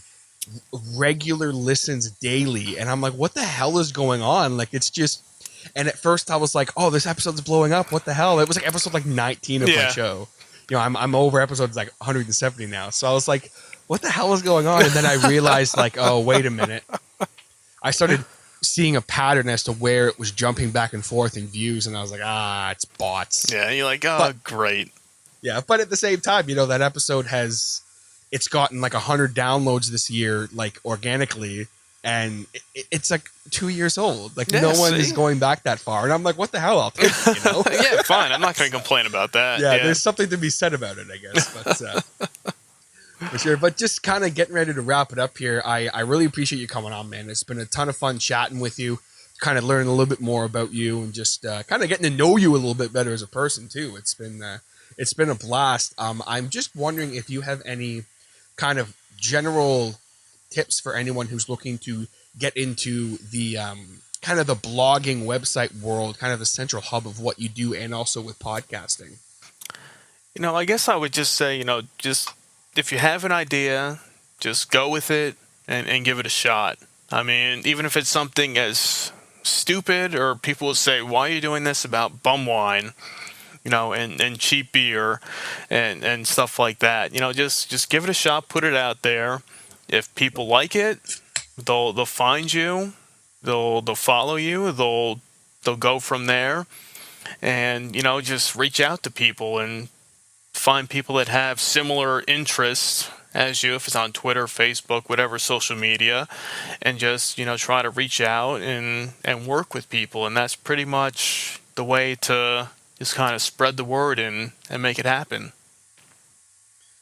Speaker 4: regular listens daily. And I'm like, what the hell is going on? Like, it's just, and at first I was like, oh, this episode's blowing up. What the hell? It was like episode like 19 of my show. I'm over episodes like 170 now. So I was like, what the hell is going on? And then I realized like, oh, wait a minute. I started seeing a pattern as to where it was jumping back and forth in views. And I was like, it's bots.
Speaker 3: Yeah, you're like, oh, great.
Speaker 4: Yeah, but at the same time, that episode it's gotten like 100 downloads this year, like organically, and it's like 2 years old. Like no one is going back that far, and I'm like, what the hell? I'll take it,
Speaker 3: Yeah, fine. I'm not going to complain about that.
Speaker 4: Yeah, there's something to be said about it, I guess. But for sure. But just kind of getting ready to wrap it up here. I really appreciate you coming on, man. It's been a ton of fun chatting with you, kind of learning a little bit more about you, and just kind of getting to know you a little bit better as a person too. It's been a blast. I'm just wondering if you have any kind of general tips for anyone who's looking to get into the kind of the blogging website world, kind of the central hub of what you do, and also with podcasting.
Speaker 3: I guess I would just say, just if you have an idea, just go with it and give it a shot. I mean, even if it's something as stupid, or people will say, why are you doing this about bum wine? And cheap beer and stuff like that. Just give it a shot, put it out there. If people like it, they'll find you, they'll follow you, they'll go from there, and just reach out to people and find people that have similar interests as you, if it's on Twitter, Facebook, whatever social media, and just try to reach out and work with people, and that's pretty much the way to just kind of spread the word and make it happen.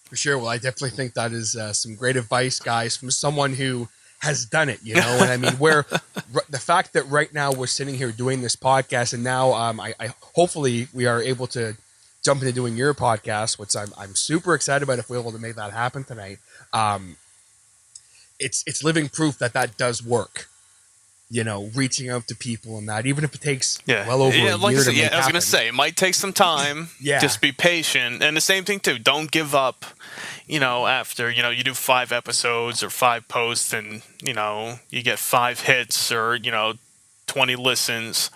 Speaker 4: For sure. Well, I definitely think that is some great advice, guys, from someone who has done it, And I mean, the fact that right now we're sitting here doing this podcast, and now I hopefully we are able to jump into doing your podcast, which I'm super excited about if we're able to make that happen tonight. It's living proof that does work. Reaching out to people and that, even if it takes well over a year to make happen.
Speaker 3: I was going to say, it might take some time. Just be patient. And the same thing, too. Don't give up, after, you do 5 episodes or 5 posts and, you get 5 hits or, 20 listens.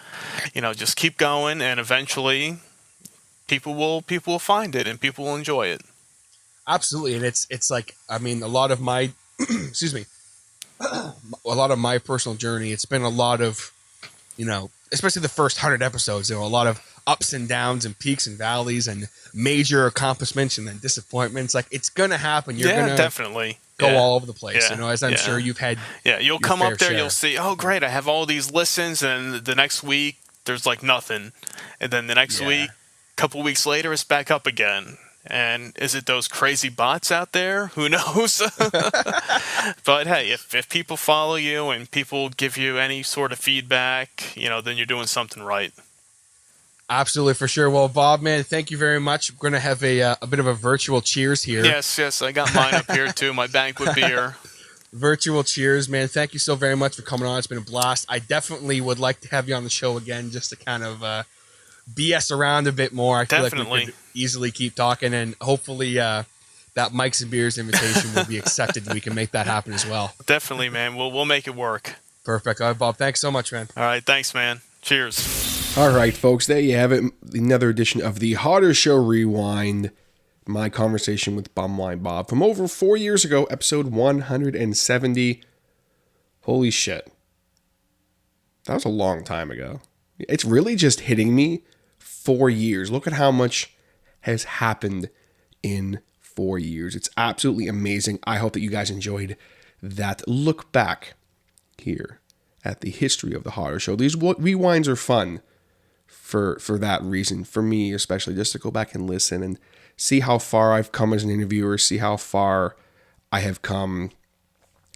Speaker 3: Just keep going, and eventually people will find it and people will enjoy it.
Speaker 4: Absolutely. And it's like, I mean, a lot of my, excuse me, a lot of my personal journey, it's been a lot of, especially the first 100 episodes, a lot of ups and downs and peaks and valleys and major accomplishments and then disappointments. Like, it's going to happen. You're going to
Speaker 3: definitely
Speaker 4: go all over the place, as I'm sure you've had.
Speaker 3: Yeah, you'll come up there, you'll see, oh, great, I have all these listens, and the next week, there's like nothing. And then the next week, a couple weeks later, it's back up again. And is it those crazy bots out there? Who knows? But hey, if people follow you and people give you any sort of feedback, then you're doing something right.
Speaker 4: Absolutely, for sure. Well, Bob, man, thank you very much. We're going to have a bit of a virtual cheers here.
Speaker 3: Yes, I got mine up here too. My banquet beer.
Speaker 4: Virtual cheers, man. Thank you so very much for coming on. It's been a blast. I definitely would like to have you on the show again just to kind of BS around a bit more. I feel like we could easily keep talking, and hopefully that Mike's and Beers invitation will be accepted and we can make that happen as well.
Speaker 3: Definitely, man. We'll make it work.
Speaker 4: Perfect. All right, Bob. Thanks so much, man.
Speaker 3: All right. Thanks, man. Cheers.
Speaker 2: All right, folks, there you have it. Another edition of the Hodder Show Rewind. My conversation with Bumwine Bob from over 4 years ago, episode 170. Holy shit. That was a long time ago. It's really just hitting me 4 years. Look at how much has happened in 4 years. It's absolutely amazing. I hope that you guys enjoyed that look back here at the history of the Hodder Show. These rewinds are fun. For that reason, for me especially, just to go back and listen and see how far I've come as an interviewer, see how far I have come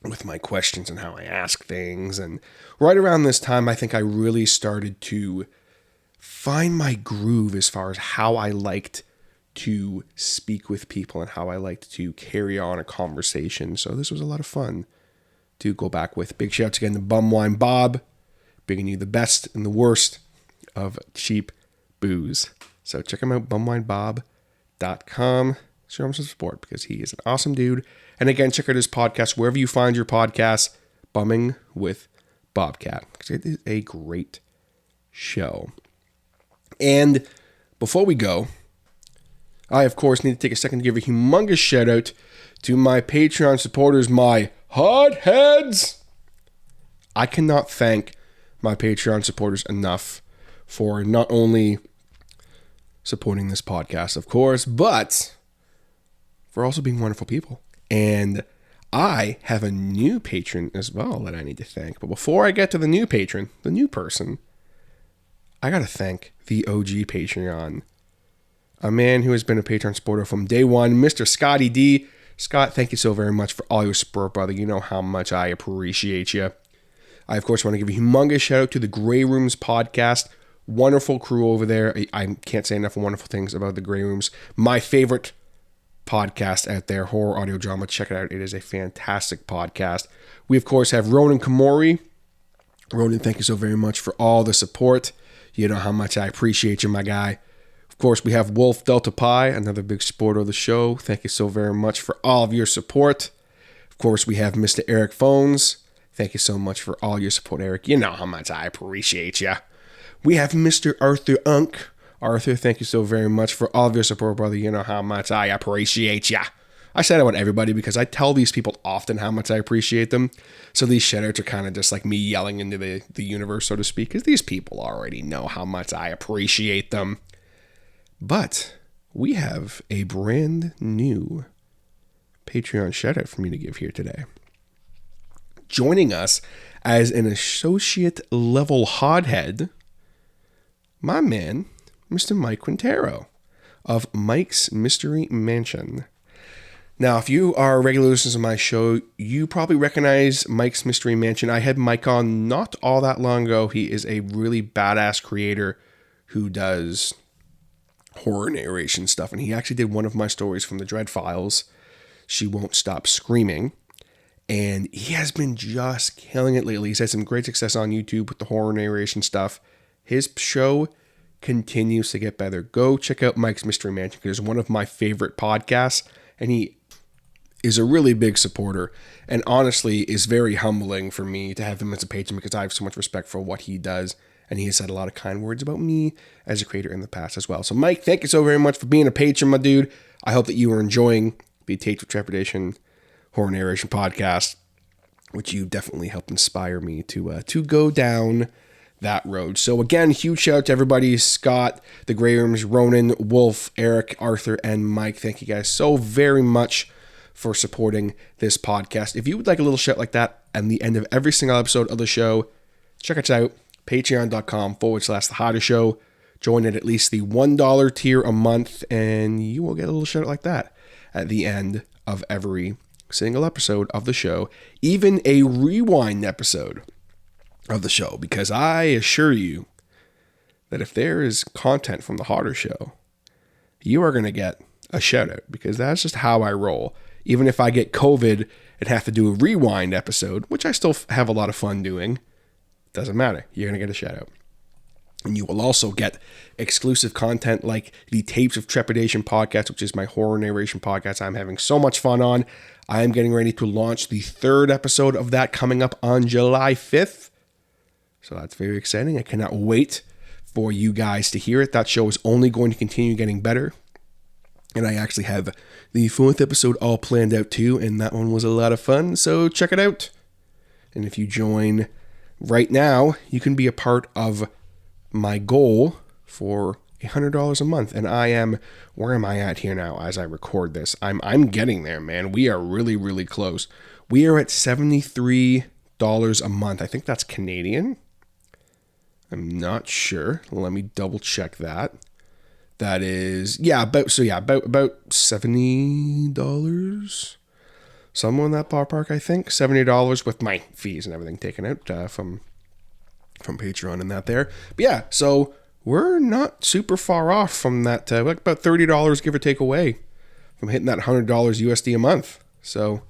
Speaker 2: with my questions and how I ask things. And right around this time, I think I really started to find my groove as far as how I liked to speak with people and how I liked to carry on a conversation. So this was a lot of fun to go back with. Big shouts again to Bumwine Bob, bringing you the best and the worst of cheap booze. So check him out, bumwinebob.com. Show him some support because he is an awesome dude. And again, check out his podcast wherever you find your podcasts, Bumming with Bobcat, because it is a great show. And before we go, I, of course, need to take a second to give a humongous shout out to my Patreon supporters, my hotheads. I cannot thank my Patreon supporters enough for not only supporting this podcast, of course, but for also being wonderful people. And I have a new patron as well that I need to thank. But before I get to the new patron, the new person, I got to thank the OG Patreon, a man who has been a Patreon supporter from day one, Mr. Scotty D. Scott, thank you so very much for all your support, brother. You know how much I appreciate you. I, of course, want to give a humongous shout out to the Grey Rooms podcast. Wonderful crew over there. I can't say enough wonderful things about the Grey Rooms. My favorite podcast out there, horror audio drama. Check it out. It is a fantastic podcast. We, of course, have Ronan Kamori. Ronan, thank you so very much for all the support. You know how much I appreciate you, my guy. Of course, we have Wolf Delta Pi, another big supporter of the show. Thank you so very much for all of your support. Of course, we have Mr. Eric Phones. Thank you so much for all your support, Eric. You know how much I appreciate you. We have Mr. Arthur Unk. Arthur, thank you so very much for all of your support, brother. You know how much I appreciate ya. I say that about everybody because I tell these people often how much I appreciate them. So these shoutouts are kind of just like me yelling into the universe, so to speak, because these people already know how much I appreciate them. But we have a brand new Patreon shoutout for me to give here today. Joining us as an associate level hothead, my man, Mr. Mike Quintero of Mike's Mystery Mansion. Now, if you are regular listeners of my show, you probably recognize Mike's Mystery Mansion. I had Mike on not all that long ago. He is a really badass creator who does horror narration stuff, and he actually did one of my stories from the Dread Files, She Won't Stop Screaming, and he has been just killing it lately. He's had some great success on YouTube with the horror narration stuff. His show continues to get better. Go check out Mike's Mystery Mansion because it's one of my favorite podcasts, and he is a really big supporter, and honestly is very humbling for me to have him as a patron because I have so much respect for what he does, and he has said a lot of kind words about me as a creator in the past as well. So Mike, thank you so very much for being a patron, my dude. I hope that you are enjoying the Taped with Trepidation horror narration podcast, which you definitely helped inspire me to go down that road. So again, huge shout out to everybody, Scott, the Grey Rooms, Ronan, Wolf, Eric, Arthur, and Mike. Thank you guys so very much for supporting this podcast. If you would like a little shout like that at the end of every single episode of the show, check us out, patreon.com/The Hodder Show. Join at least the $1 tier a month, and you will get a little shout like that at the end of every single episode of the show, even a rewind episode of the show, because I assure you that if there is content from the Hodder Show, you are going to get a shout out, because that's just how I roll. Even if I get COVID and have to do a rewind episode, which I still have a lot of fun doing, doesn't matter. You're going to get a shout out. And you will also get exclusive content like the Tapes of Trepidation podcast, which is my horror narration podcast I'm having so much fun on. I am getting ready to launch the 3rd episode of that coming up on July 5th. So that's very exciting. I cannot wait for you guys to hear it. That show is only going to continue getting better. And I actually have the 4th episode all planned out too, and that one was a lot of fun, so check it out. And if you join right now, you can be a part of my goal for $100 a month. And I am, where am I at here now as I record this? I'm getting there, man. We are really, really close. We are at $73 a month. I think that's Canadian. I'm not sure. Let me double check that. That is, about $70. Somewhere in that ballpark, I think. $70 with my fees and everything taken out from Patreon and that there. But yeah, so we're not super far off from that, like about $30 give or take away from hitting that $100 USD a month. So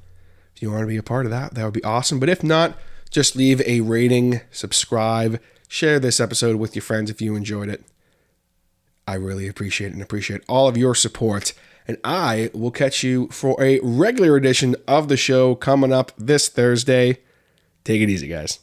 Speaker 2: if you want to be a part of that, that would be awesome. But if not, just leave a rating, subscribe, share this episode with your friends if you enjoyed it. I really appreciate it and appreciate all of your support. And I will catch you for a regular edition of the show coming up this Thursday. Take it easy, guys.